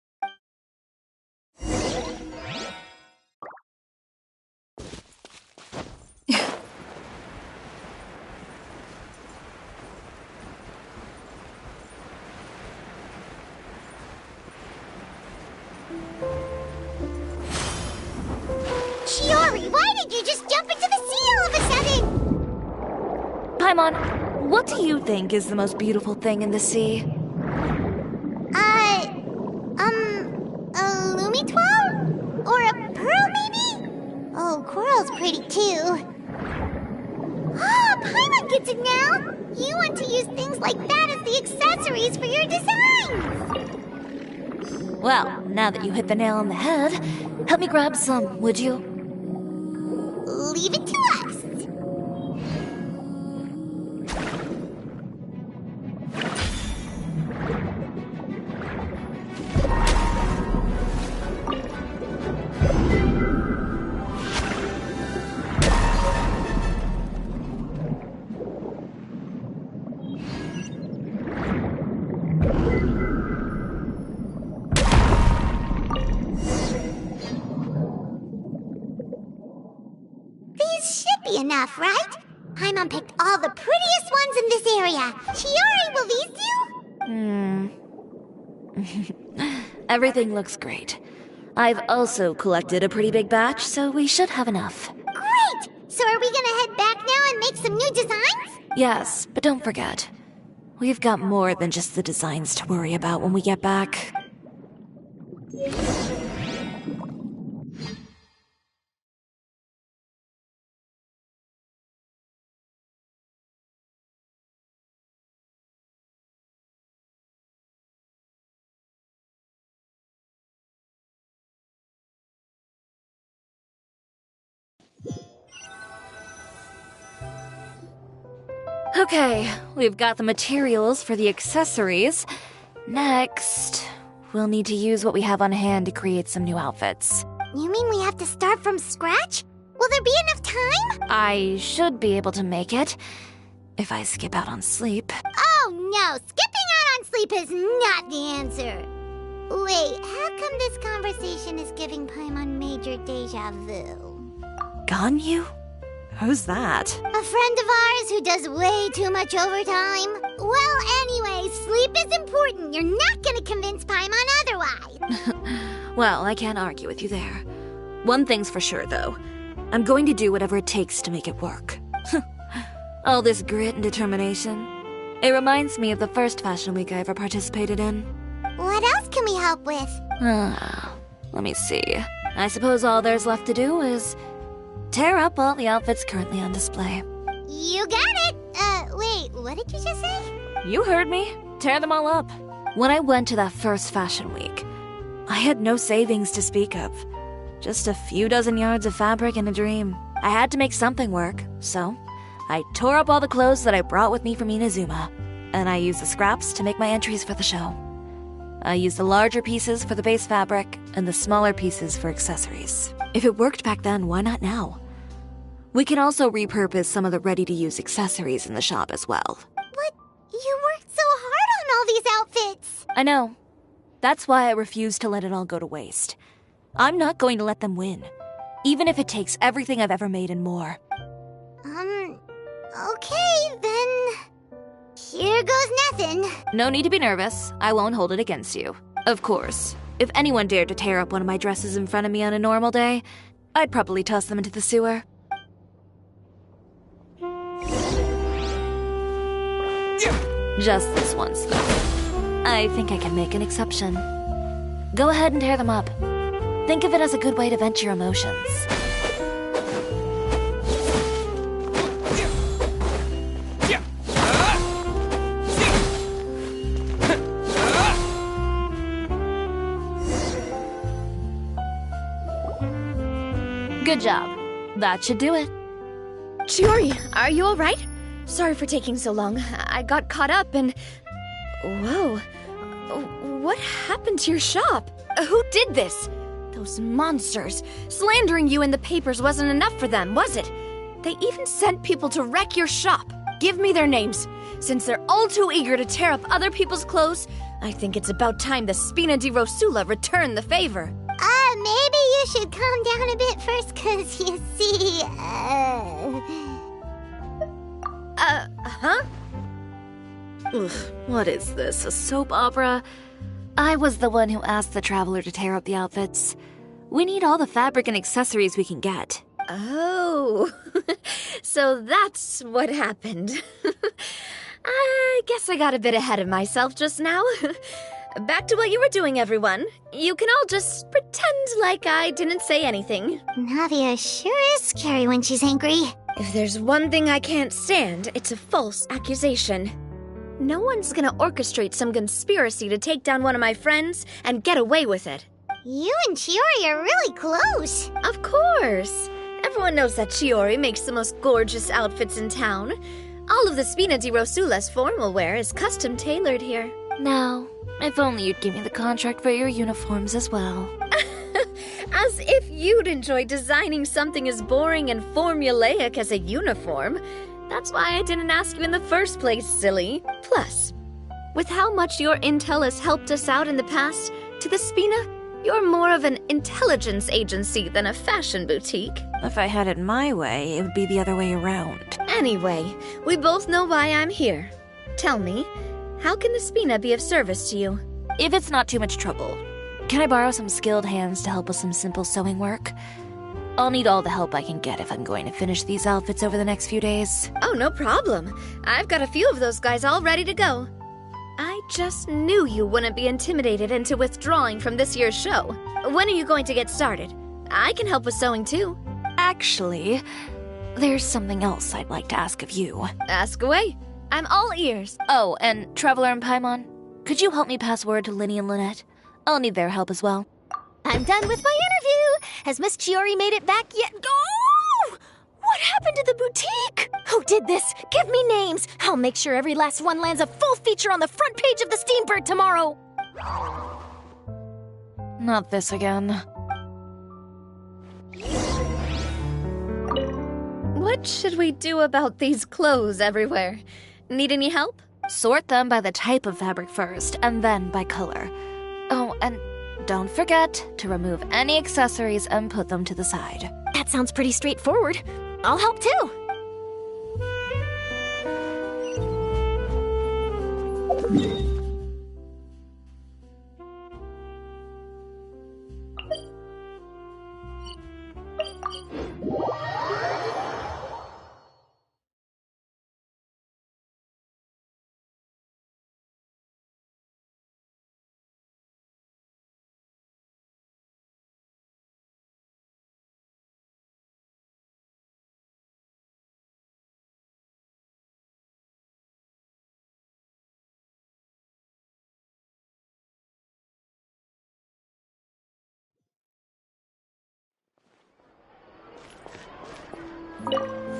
Chiori, why did you just jump into the sea all of a sudden? Paimon, what do you think is the most beautiful thing in the sea? A Lumitwell? Or a pearl, maybe? Oh, coral's pretty too. Ah, Paimon gets it now! You want to use things like that as the accessories for your designs! Well, now that you hit the nail on the head, help me grab some, would you? Leave it to us! These should be enough, right? Paimon picked all the prettiest ones in this area. Chiori, will these do? Everything looks great. I've also collected a pretty big batch, so we should have enough. Great! So are we gonna head back now and make some new designs? Yes, but don't forget, we've got more than just the designs to worry about when we get back. Okay, we've got the materials for the accessories. Next, we'll need to use what we have on hand to create some new outfits. You mean we have to start from scratch? Will there be enough time? I should be able to make it, if I skip out on sleep. Oh no, skipping out on sleep is not the answer. Wait, how come this conversation is giving Paimon major deja vu? Ganyu? Who's that? A friend of ours who does way too much overtime. Well, anyway, sleep is important. You're not gonna convince Paimon otherwise. Well, I can't argue with you there. One thing's for sure, though. I'm going to do whatever it takes to make it work. All this grit and determination. It reminds me of the first fashion week I ever participated in. What else can we help with? Let me see. I suppose all there's left to do is tear up all the outfits currently on display. You got it! Wait, what did you just say? You heard me. Tear them all up. When I went to that first fashion week, I had no savings to speak of. Just a few dozen yards of fabric and a dream. I had to make something work, so I tore up all the clothes that I brought with me from Inazuma, and I used the scraps to make my entries for the show. I used the larger pieces for the base fabric and the smaller pieces for accessories. If it worked back then, why not now? We can also repurpose some of the ready-to-use accessories in the shop as well. But you worked so hard on all these outfits! I know. That's why I refuse to let it all go to waste. I'm not going to let them win, even if it takes everything I've ever made and more. Okay, then. Here goes nothing. No need to be nervous. I won't hold it against you. Of course, if anyone dared to tear up one of my dresses in front of me on a normal day, I'd probably toss them into the sewer. Just this once, though. I think I can make an exception. Go ahead and tear them up. Think of it as a good way to vent your emotions. Good job. That should do it. Chiori, are you alright? Sorry for taking so long. I got caught up and... Whoa. What happened to your shop? Who did this? Those monsters. Slandering you in the papers wasn't enough for them, was it? They even sent people to wreck your shop. Give me their names. Since they're all too eager to tear up other people's clothes, I think it's about time the Spina di Rosula return the favor. Maybe you should calm down a bit first, cause you see, Huh? Ugh, what is this, a soap opera? I was the one who asked the traveler to tear up the outfits. We need all the fabric and accessories we can get. Oh, so that's what happened. I guess I got a bit ahead of myself just now. Back to what you were doing, everyone. You can all just pretend like I didn't say anything. Navia sure is scary when she's angry. If there's one thing I can't stand, it's a false accusation. No one's gonna orchestrate some conspiracy to take down one of my friends and get away with it. You and Chiori are really close. Of course. Everyone knows that Chiori makes the most gorgeous outfits in town. All of the Spina di Rosula's formal wear is custom tailored here. Now, if only you'd give me the contract for your uniforms as well. As if you'd enjoy designing something as boring and formulaic as a uniform. That's why I didn't ask you in the first place, silly. Plus, with how much your intel has helped us out in the past, to the Spina, you're more of an intelligence agency than a fashion boutique. If I had it my way, it would be the other way around. Anyway, we both know why I'm here. Tell me, how can the Spina be of service to you? If it's not too much trouble, can I borrow some skilled hands to help with some simple sewing work? I'll need all the help I can get if I'm going to finish these outfits over the next few days. Oh, no problem. I've got a few of those guys all ready to go. I just knew you wouldn't be intimidated into withdrawing from this year's show. When are you going to get started? I can help with sewing too. Actually, there's something else I'd like to ask of you. Ask away. I'm all ears. Oh, and Traveler and Paimon, could you help me pass word to Linny and Lynette? I'll need their help as well. I'm done with my interview. Has Miss Chiori made it back yet? Oh! What happened to the boutique? Who did this? Give me names. I'll make sure every last one lands a full feature on the front page of the Steambird tomorrow. Not this again. What should we do about these clothes everywhere? Need any help? Sort them by the type of fabric first, and then by color. Oh, and don't forget to remove any accessories and put them to the side. That sounds pretty straightforward. I'll help too.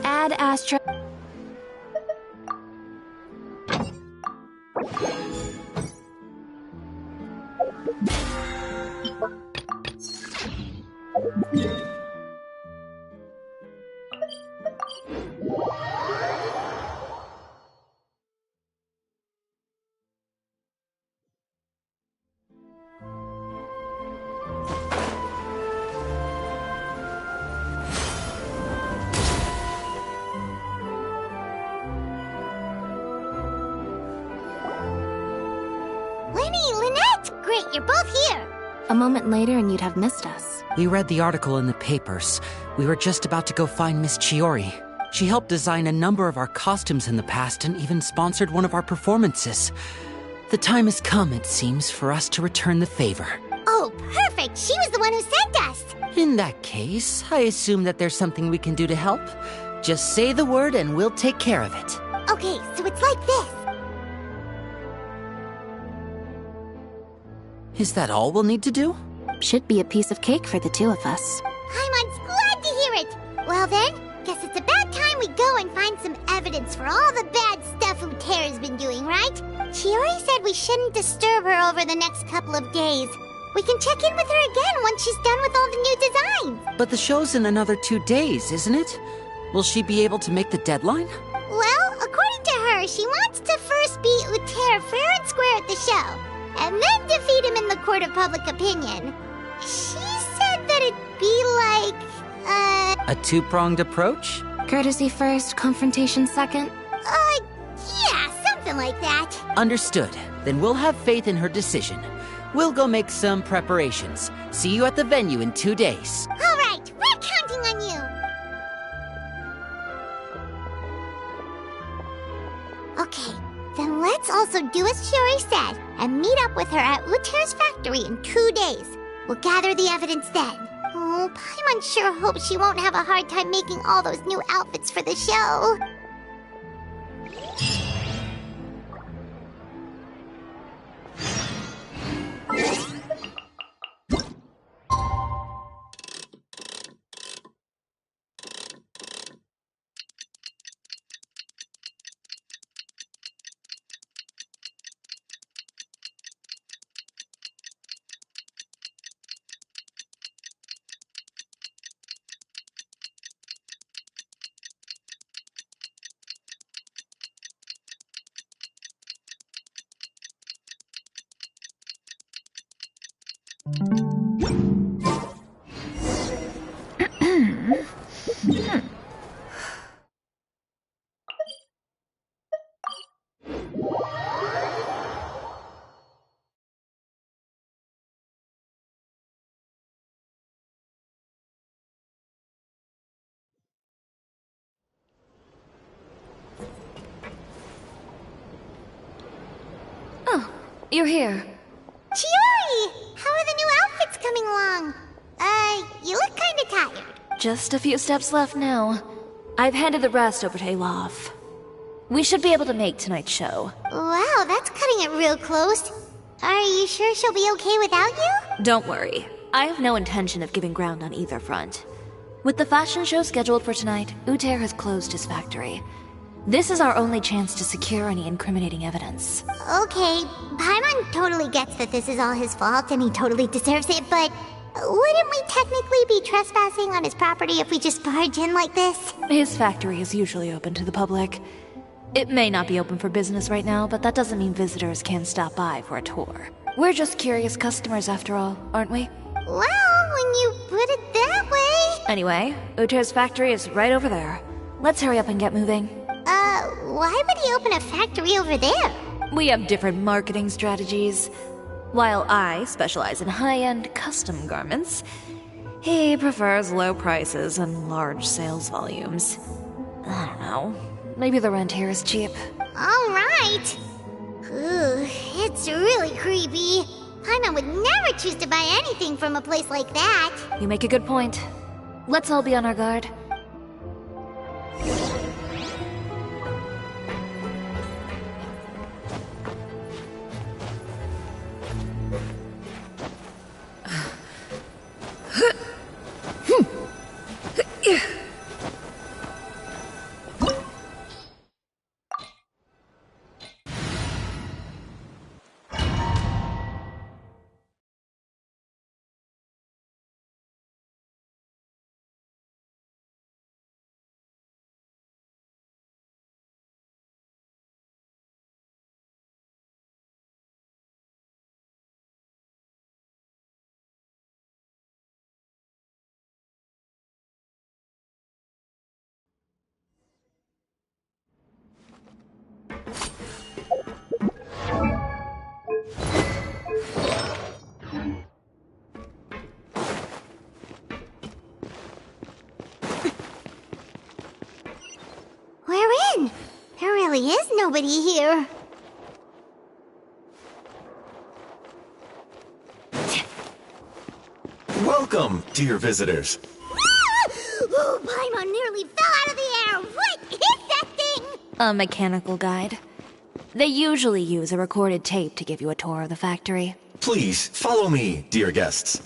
Add Astra. Great, you're both here. A moment later and you'd have missed us. We read the article in the papers. We were just about to go find Miss Chiori. She helped design a number of our costumes in the past and even sponsored one of our performances. The time has come, it seems, for us to return the favor. Oh, perfect! She was the one who sent us! In that case, I assume that there's something we can do to help. Just say the word and we'll take care of it. Okay, so it's like this. Is that all we'll need to do? Should be a piece of cake for the two of us. Paimon's glad to hear it! Well then, guess it's about time we go and find some evidence for all the bad stuff Utera's been doing, right? Chiori said we shouldn't disturb her over the next couple of days. We can check in with her again once she's done with all the new designs. But the show's in another 2 days, isn't it? Will she be able to make the deadline? Well, according to her, she wants to first beat Utera fair and square at the show, and then defeat him in the court of public opinion. She said that it'd be like, A two-pronged approach? Courtesy first, confrontation second? Yeah, something like that. Understood. Then we'll have faith in her decision. We'll go make some preparations. See you at the venue in 2 days. All right, we're counting on you. Okay, then let's also do as Chiori said and meet up with her at Utera's factory in 2 days. We'll gather the evidence then. Oh, Paimon sure hopes she won't have a hard time making all those new outfits for the show. you're here. Chiori! How are the new outfits coming along? You look kinda tired. Just a few steps left now. I've handed the rest over to Olaf. We should be able to make tonight's show. Wow, that's cutting it real close. Are you sure she'll be okay without you? Don't worry. I have no intention of giving ground on either front. With the fashion show scheduled for tonight, Uter has closed his factory. This is our only chance to secure any incriminating evidence. Okay, Paimon totally gets that this is all his fault and he totally deserves it, but wouldn't we technically be trespassing on his property if we just barge in like this? His factory is usually open to the public. It may not be open for business right now, but that doesn't mean visitors can stop by for a tour. We're just curious customers after all, aren't we? Well, when you put it that way... Anyway, Uter's factory is right over there. Let's hurry up and get moving. Why would he open a factory over there? We have different marketing strategies. While I specialize in high-end custom garments, he prefers low prices and large sales volumes. I don't know. Maybe the rent here is cheap. Alright. Ooh, it's really creepy. Paimon would never choose to buy anything from a place like that. You make a good point. Let's all be on our guard. We're in. There really is nobody here. Welcome, dear visitors. Oh, Paimon nearly fell out of the air. What is that thing? A mechanical guide. They usually use a recorded tape to give you a tour of the factory. Please, follow me, dear guests.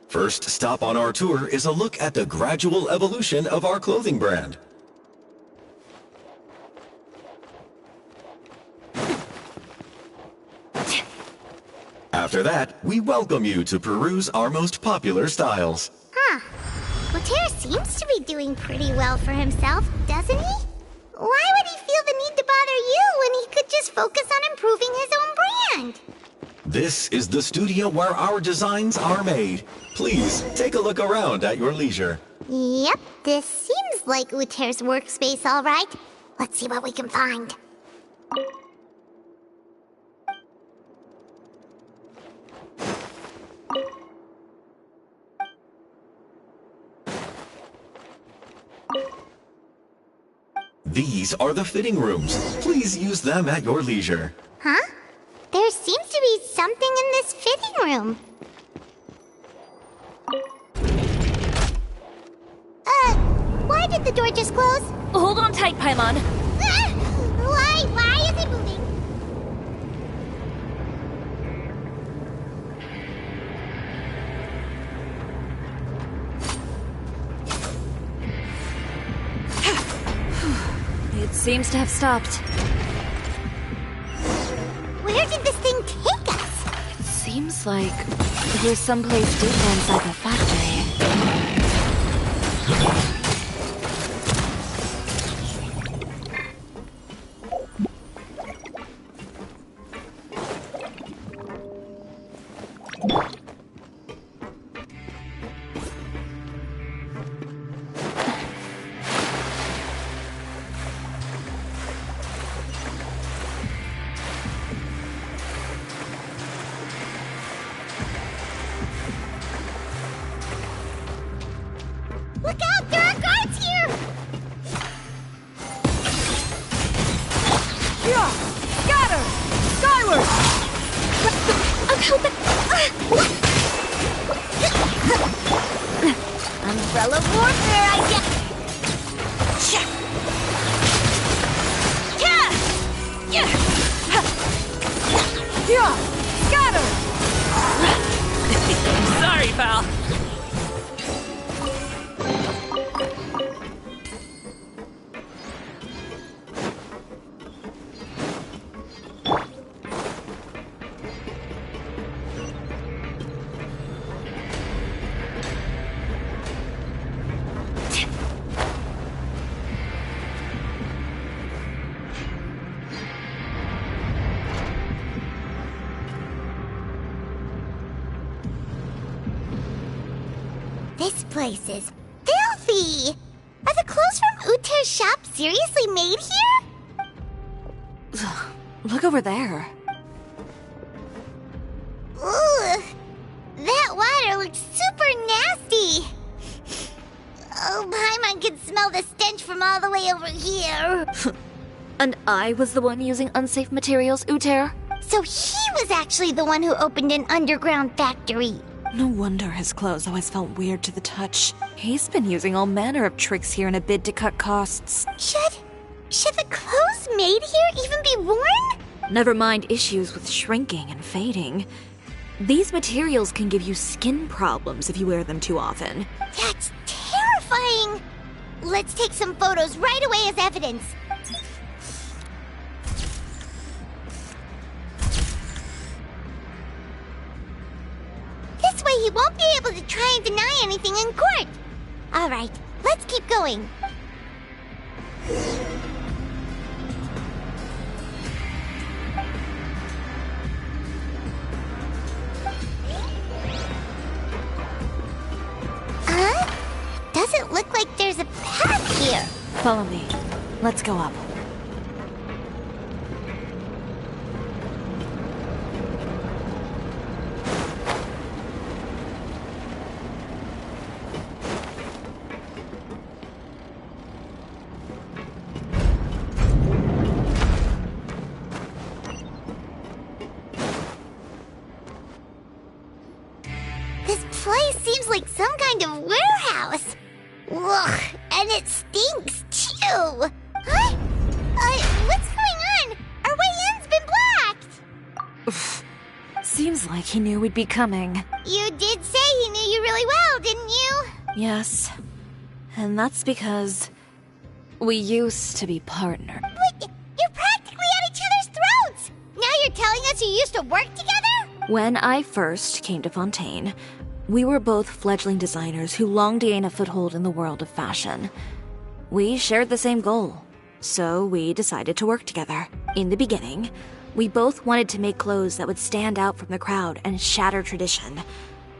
First stop on our tour is a look at the gradual evolution of our clothing brand. After that, we welcome you to peruse our most popular styles. Huh. Uter seems to be doing pretty well for himself, doesn't he? Why would he feel the need to bother you when he could just focus on improving his own brand? This is the studio where our designs are made. Please, take a look around at your leisure. Yep, this seems like Uter's workspace, all right. Let's see what we can find. These are the fitting rooms. Please use them at your leisure. Huh? There seems to be something in this fitting room. Why did the door just close? Hold on tight, Paimon. Why is it moving? It seems to have stopped. Where did this thing take us? It seems like we're someplace deeper inside the factory. Help it! Umbrella warfare, I guess. Yeah! Scatter! Sorry, pal. This place is filthy! Are the clothes from Uter's shop seriously made here? Look over there. Ooh, that water looks super nasty! Oh, Paimon can smell the stench from all the way over here. And I was the one using unsafe materials, Uter? So he was actually the one who opened an underground factory. No wonder his clothes always felt weird to the touch. He's been using all manner of tricks here in a bid to cut costs. Should the clothes made here even be worn? Never mind issues with shrinking and fading. These materials can give you skin problems if you wear them too often. That's terrifying! Let's take some photos right away as evidence. This way he won't be able to try and deny anything in court. All right, let's keep going. Doesn't look like there's a path here. Follow me. Let's go up. This place seems like some kind of warehouse. Ugh, and it stinks too. Huh? What's going on? Our way in's been blocked. Oof. Seems like he knew we'd be coming. You did say he knew you really well, didn't you? Yes. And that's because we used to be partners. But you're practically at each other's throats. Now you're telling us you used to work together? When I first came to Fontaine, we were both fledgling designers who longed to gain a foothold in the world of fashion. We shared the same goal, so we decided to work together. In the beginning, we both wanted to make clothes that would stand out from the crowd and shatter tradition.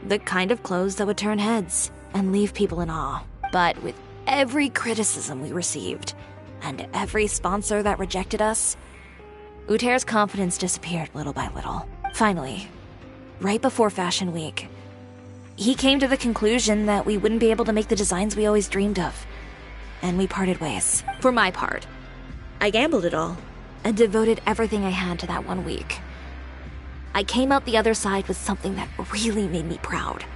The kind of clothes that would turn heads and leave people in awe. But with every criticism we received, and every sponsor that rejected us, Uter's confidence disappeared little by little. Finally, right before Fashion Week, he came to the conclusion that we wouldn't be able to make the designs we always dreamed of. And we parted ways. For my part, I gambled it all and devoted everything I had to that 1 week. I came out the other side with something that really made me proud.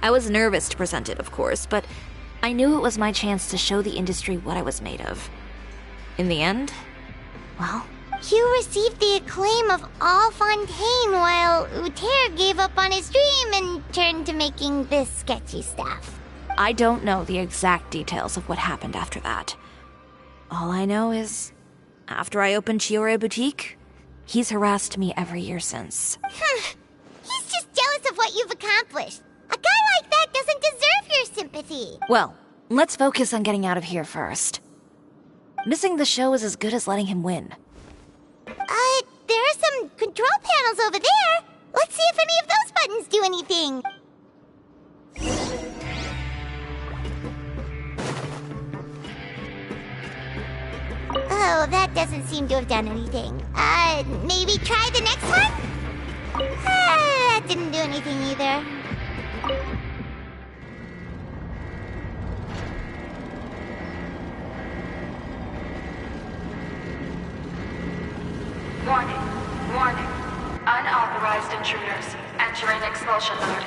I was nervous to present it, of course, but I knew it was my chance to show the industry what I was made of. In the end, well, you received the acclaim of all Fontaine while Uter gave up on his dream and turned to making this sketchy stuff. I don't know the exact details of what happened after that. All I know is, after I opened Chiori Boutique, he's harassed me every year since. He's just jealous of what you've accomplished. A guy like that doesn't deserve your sympathy. Well, let's focus on getting out of here first. Missing the show is as good as letting him win. There are some control panels over there. Let's see if any of those buttons do anything. Oh, that doesn't seem to have done anything. Maybe try the next one? That didn't do anything either. Warning. Unauthorized intruders. Entering expulsion mode.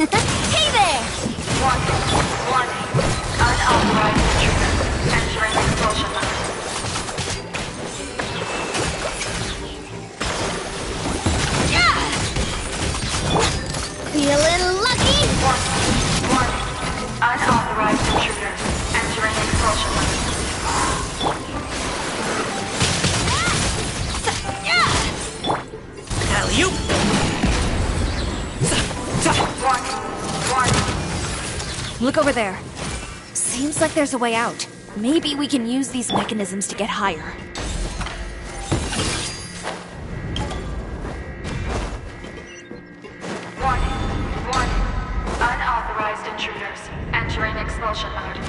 Hey there! Warning. Warning. Unauthorized intruders. Entering expulsion mode. Feeling lucky? Warning. Unauthorized intruders. Entering expulsion mode. Alley-oop! Warning. Warning. Look over there. Seems like there's a way out. Maybe we can use these mechanisms to get higher. Warning. Warning. Unauthorized intruders. Entering expulsion mode.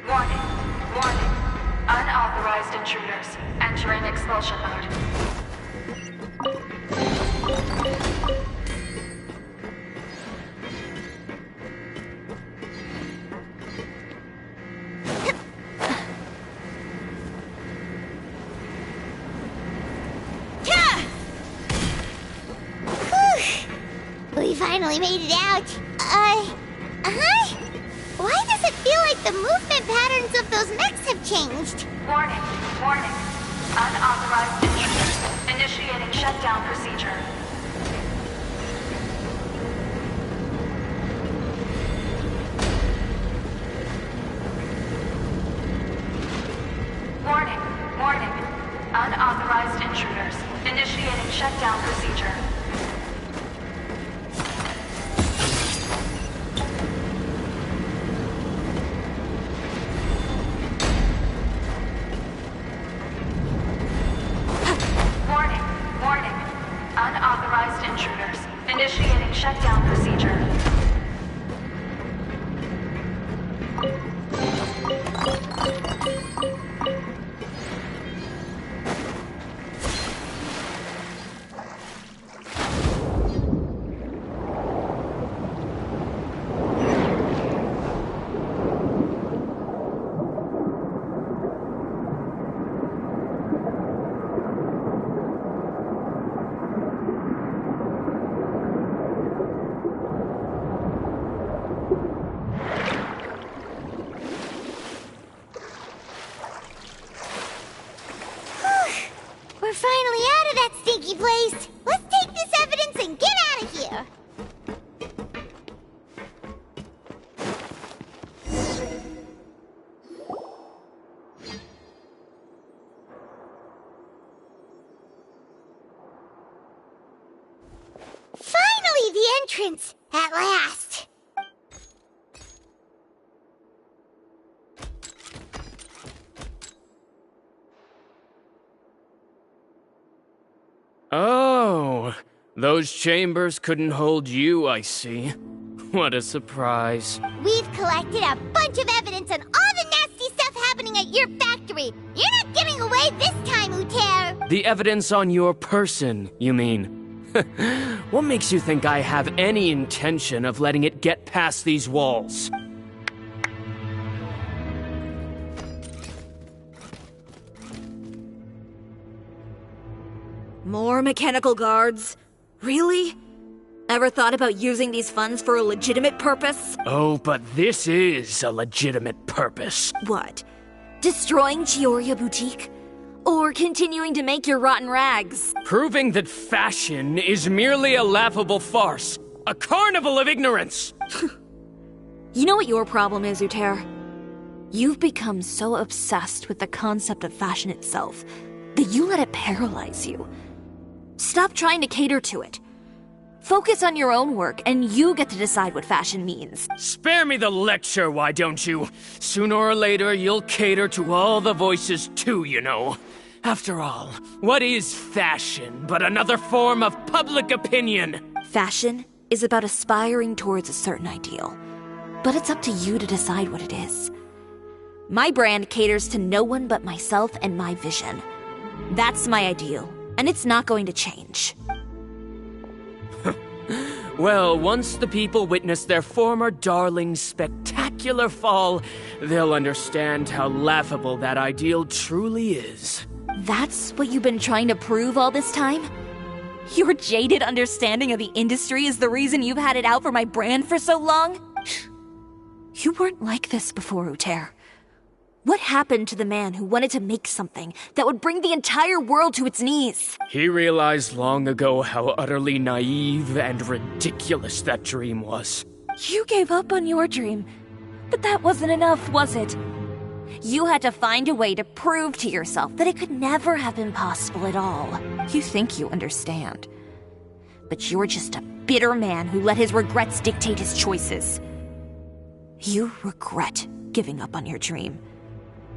Warning. Warning. Unauthorized intruders. Entering expulsion mode. We finally made it out. Huh? Why does it feel like the movement patterns of those mechs have changed? Warning. Warning. Unauthorized intruders. Initiating shutdown procedure. Warning. Warning. Unauthorized intruders. Initiating shutdown procedure. Warning. Warning. Unauthorized intruders. Initiating shutdown procedure. We're finally out of that stinky place. Let's take this evidence and get out of here. Finally, the entrance! At last! Oh, those chambers couldn't hold you, I see. What a surprise. We've collected a bunch of evidence on all the nasty stuff happening at your factory. You're not getting away this time, Uter. The evidence on your person, you mean? What makes you think I have any intention of letting it get past these walls? More mechanical guards? Really? Ever thought about using these funds for a legitimate purpose? Oh, but this is a legitimate purpose. What? Destroying Chiori Boutique? Or continuing to make your rotten rags? Proving that fashion is merely a laughable farce. A carnival of ignorance! You know what your problem is, Uter? You've become so obsessed with the concept of fashion itself that you let it paralyze you. Stop trying to cater to it. Focus on your own work, and you get to decide what fashion means. Spare me the lecture, why don't you? Sooner or later, you'll cater to all the voices too, you know. After all, what is fashion but another form of public opinion? Fashion is about aspiring towards a certain ideal. But it's up to you to decide what it is. My brand caters to no one but myself and my vision. That's my ideal, and it's not going to change. Well, once the people witness their former darling's spectacular fall, they'll understand how laughable that ideal truly is. That's what you've been trying to prove all this time? Your jaded understanding of the industry is the reason you've had it out for my brand for so long? You weren't like this before, Uter. What happened to the man who wanted to make something that would bring the entire world to its knees? He realized long ago how utterly naive and ridiculous that dream was. You gave up on your dream, but that wasn't enough, was it? You had to find a way to prove to yourself that it could never have been possible at all. You think you understand, but you're just a bitter man who let his regrets dictate his choices. You regret giving up on your dream.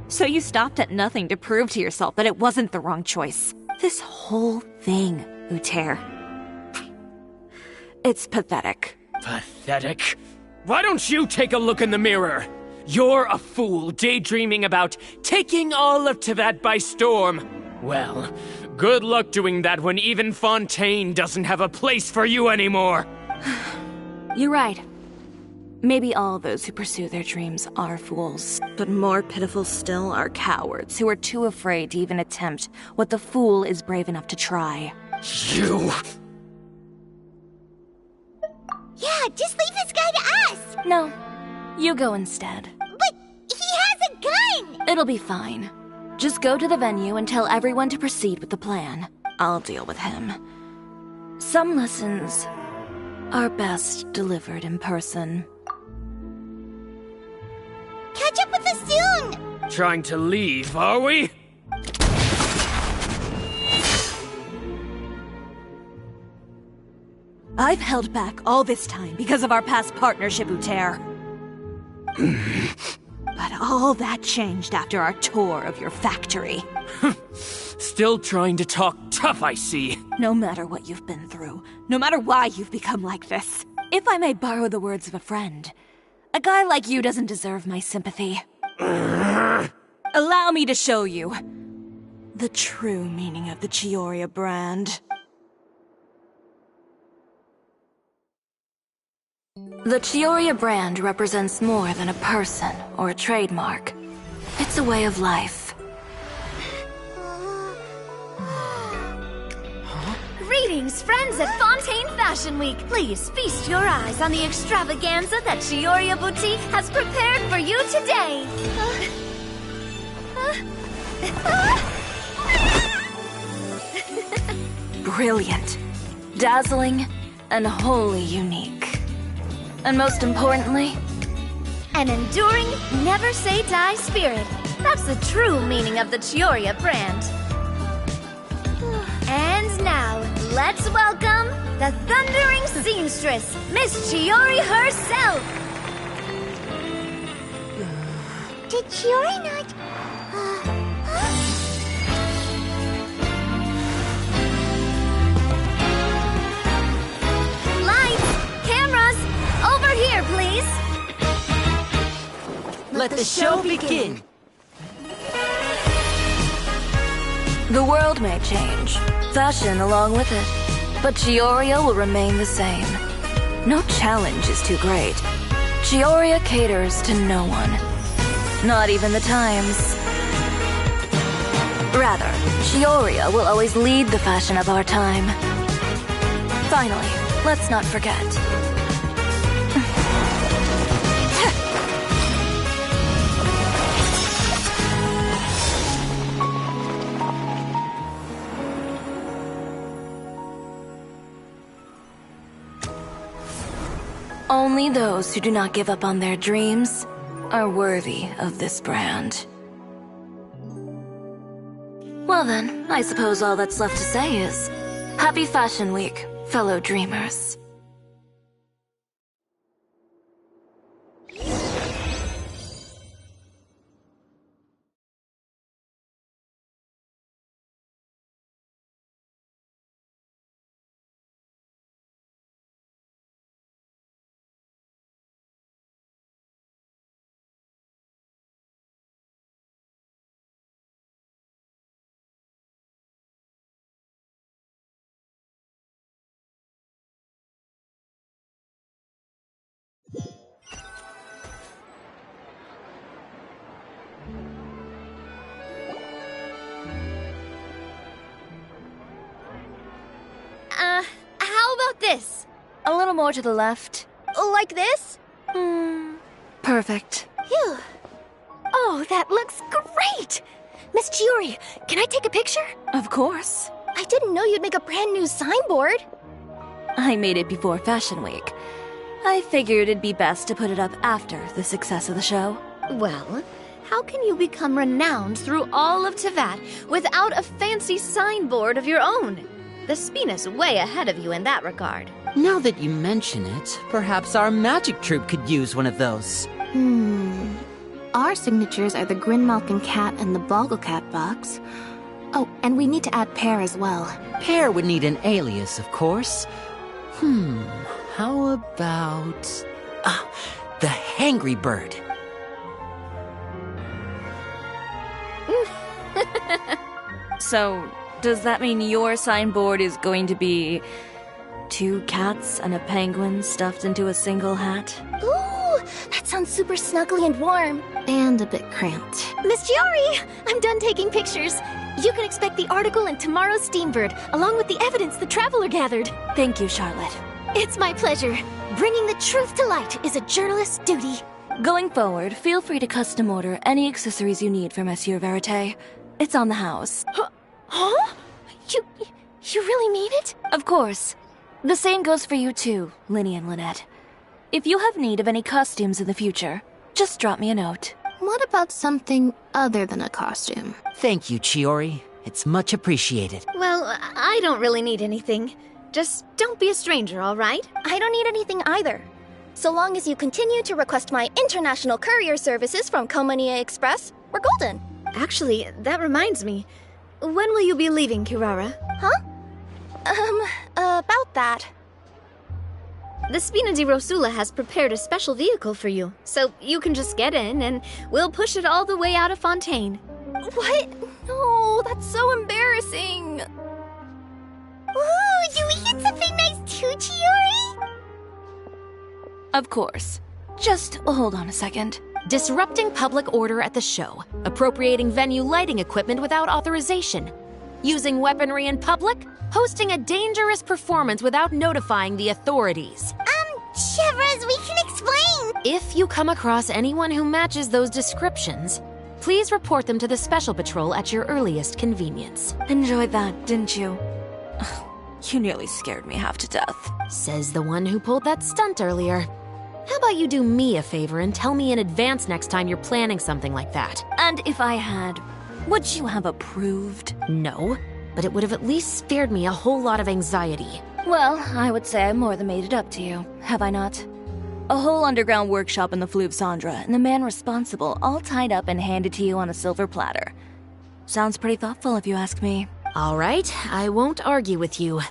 So you stopped at nothing to prove to yourself that it wasn't the wrong choice. This whole thing, Uter. It's pathetic. Pathetic? Why don't you take a look in the mirror? You're a fool daydreaming about taking all of Tibet by storm. Well, good luck doing that when even Fontaine doesn't have a place for you anymore. You're right. Maybe all those who pursue their dreams are fools. But more pitiful still are cowards who are too afraid to even attempt what the fool is brave enough to try. You... Yeah, just leave this guy to us! No, you go instead. But he has a gun! It'll be fine. Just go to the venue and tell everyone to proceed with the plan. I'll deal with him. Some lessons are best delivered in person. Catch up with us soon! Trying to leave, are we? I've held back all this time because of our past partnership, Uter. But all that changed after our tour of your factory. Still trying to talk tough, I see. No matter what you've been through, no matter why you've become like this, if I may borrow the words of a friend, a guy like you doesn't deserve my sympathy. Allow me to show you the true meaning of the Chiori brand. The Chiori brand represents more than a person or a trademark. It's a way of life. Greetings, friends at Fontaine Fashion Week. Please feast your eyes on the extravaganza that Chiori Boutique has prepared for you today. Brilliant, dazzling, and wholly unique. And most importantly, an enduring, never-say-die spirit. That's the true meaning of the Chiori brand. And now, let's welcome the thundering seamstress, Miss Chiori herself! Did Chiori not... Lights! Cameras! Over here, please! Let the show begin! The world may change, fashion along with it, but Chiori will remain the same. No challenge is too great. Chiori caters to no one, not even the times. Rather, Chiori will always lead the fashion of our time. Finally, let's not forget. Only those who do not give up on their dreams are worthy of this brand. Well then, I suppose all that's left to say is, Happy Fashion Week, fellow dreamers. about this? A little more to the left. Like this? Perfect. Phew. Oh, that looks great! Miss Chiori, can I take a picture? Of course. I didn't know you'd make a brand new signboard. I made it before Fashion Week. I figured it'd be best to put it up after the success of the show. Well, how can you become renowned through all of Tevat without a fancy signboard of your own? The Spina's way ahead of you in that regard. Now that you mention it, perhaps our magic troupe could use one of those. Our signatures are the Grinmalkin cat and the Bogglecat box. Oh, and we need to add Pear as well. Pear would need an alias, of course. How about... the Hangry Bird. So, does that mean your signboard is going to be 2 cats and a penguin stuffed into a single hat? Ooh, that sounds super snuggly and warm. And a bit cramped. Miss Chiori, I'm done taking pictures. You can expect the article in tomorrow's Steambird, along with the evidence the Traveler gathered. Thank you, Charlotte. It's my pleasure. Bringing the truth to light is a journalist's duty. Going forward, feel free to custom order any accessories you need for Monsieur Verite. It's on the house. Huh? You really mean it? Of course. The same goes for you too, Linny and Lynette. If you have need of any costumes in the future, just drop me a note. What about something other than a costume? Thank you, Chiori. It's much appreciated. Well, I don't really need anything. Just don't be a stranger, all right? I don't need anything either. So long as you continue to request my international courier services from Komania Express, we're golden. Actually, that reminds me. When will you be leaving, Kirara? Huh? About that. The Spina di Rosula has prepared a special vehicle for you, so you can just get in and we'll push it all the way out of Fontaine. What? No, that's so embarrassing. Ooh, do we get something nice too, Chiori? Of course. Just hold on a second. Disrupting public order at the show, appropriating venue lighting equipment without authorization, using weaponry in public, hosting a dangerous performance without notifying the authorities. Chevras, we can explain. If you come across anyone who matches those descriptions, please report them to the Special Patrol at your earliest convenience. Enjoyed that, didn't you? You nearly scared me half to death. Says the one who pulled that stunt earlier. How about you do me a favor and tell me in advance next time you're planning something like that? And if I had, would you have approved? No, but it would have at least spared me a whole lot of anxiety. Well, I would say I more than made it up to you, have I not? A whole underground workshop in the Fleuve Cendra, and the man responsible all tied up and handed to you on a silver platter. Sounds pretty thoughtful if you ask me. All right, I won't argue with you.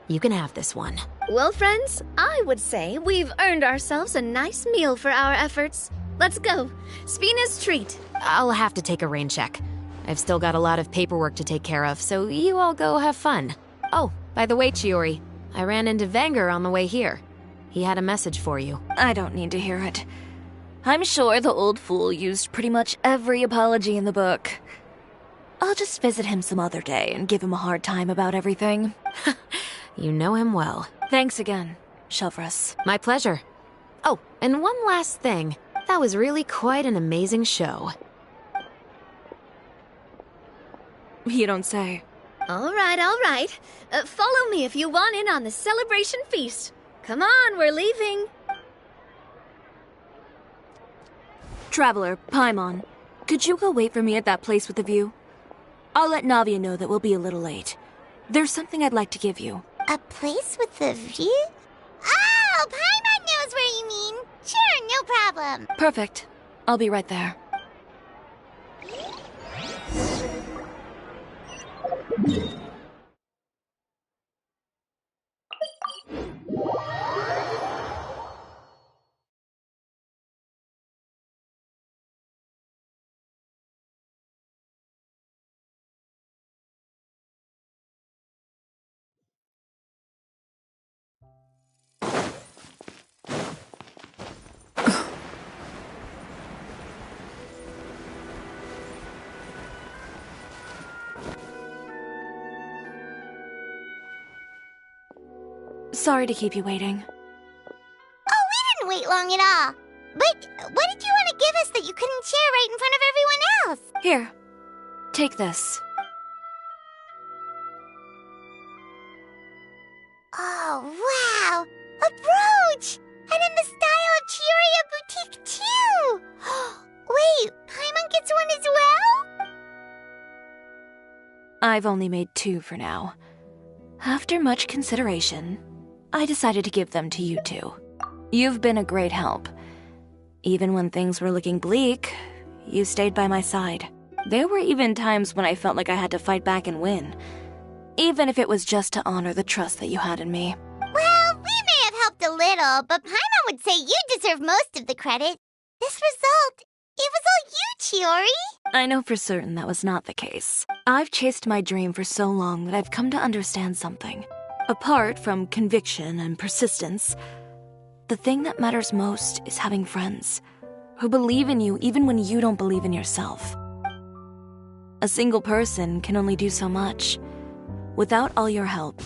You can have this one. Well, friends, I would say we've earned ourselves a nice meal for our efforts. Let's go. Spina's treat. I'll have to take a rain check. I've still got a lot of paperwork to take care of, so you all go have fun. Oh, by the way, Chiori, I ran into Vanger on the way here. He had a message for you. I don't need to hear it. I'm sure the old fool used pretty much every apology in the book. I'll just visit him some other day and give him a hard time about everything. You know him well. Thanks again, Chevras. My pleasure. Oh, and one last thing. That was really quite an amazing show. You don't say. All right. Follow me if you want in on the celebration feast. Come on, we're leaving. Traveler, Paimon, could you go wait for me at that place with the view? I'll let Navia know that we'll be a little late. There's something I'd like to give you. A place with a view? Oh, Paimon knows where you mean. Sure, no problem. Perfect. I'll be right there. Sorry to keep you waiting. Oh, we didn't wait long at all. But what did you want to give us that you couldn't share right in front of everyone else? Here, take this. Oh, wow! A brooch! And in the style of Chiori Boutique, too! Wait, Paimon gets one as well? I've only made 2 for now. After much consideration, I decided to give them to you two. You've been a great help. Even when things were looking bleak, you stayed by my side. There were even times when I felt like I had to fight back and win, even if it was just to honor the trust that you had in me. Well, we may have helped a little, but Paimon would say you deserve most of the credit. This result, it was all you, Chiori. I know for certain that was not the case. I've chased my dream for so long that I've come to understand something. Apart from conviction and persistence, the thing that matters most is having friends who believe in you even when you don't believe in yourself. A single person can only do so much. Without all your help,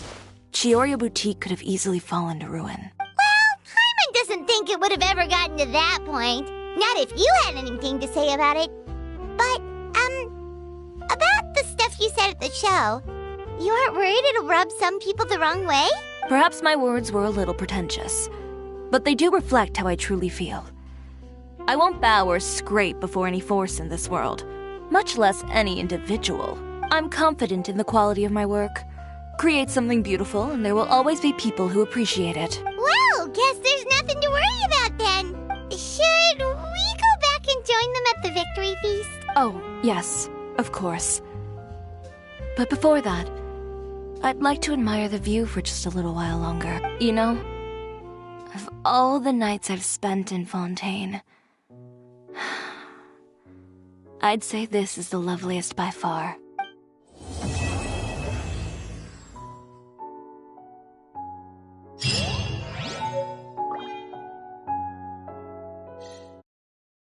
Chiori Boutique could have easily fallen to ruin. Well, Paimon doesn't think it would have ever gotten to that point. Not if you had anything to say about it. But, about the stuff you said at the show, you aren't worried it'll rub some people the wrong way? Perhaps my words were a little pretentious, but they do reflect how I truly feel. I won't bow or scrape before any force in this world, much less any individual. I'm confident in the quality of my work. Create something beautiful, and there will always be people who appreciate it. Well, guess there's nothing to worry about then. Should we go back and join them at the victory feast? Oh, yes, of course. But before that, I'd like to admire the view for just a little while longer. You know, of all the nights I've spent in Fontaine, I'd say this is the loveliest by far.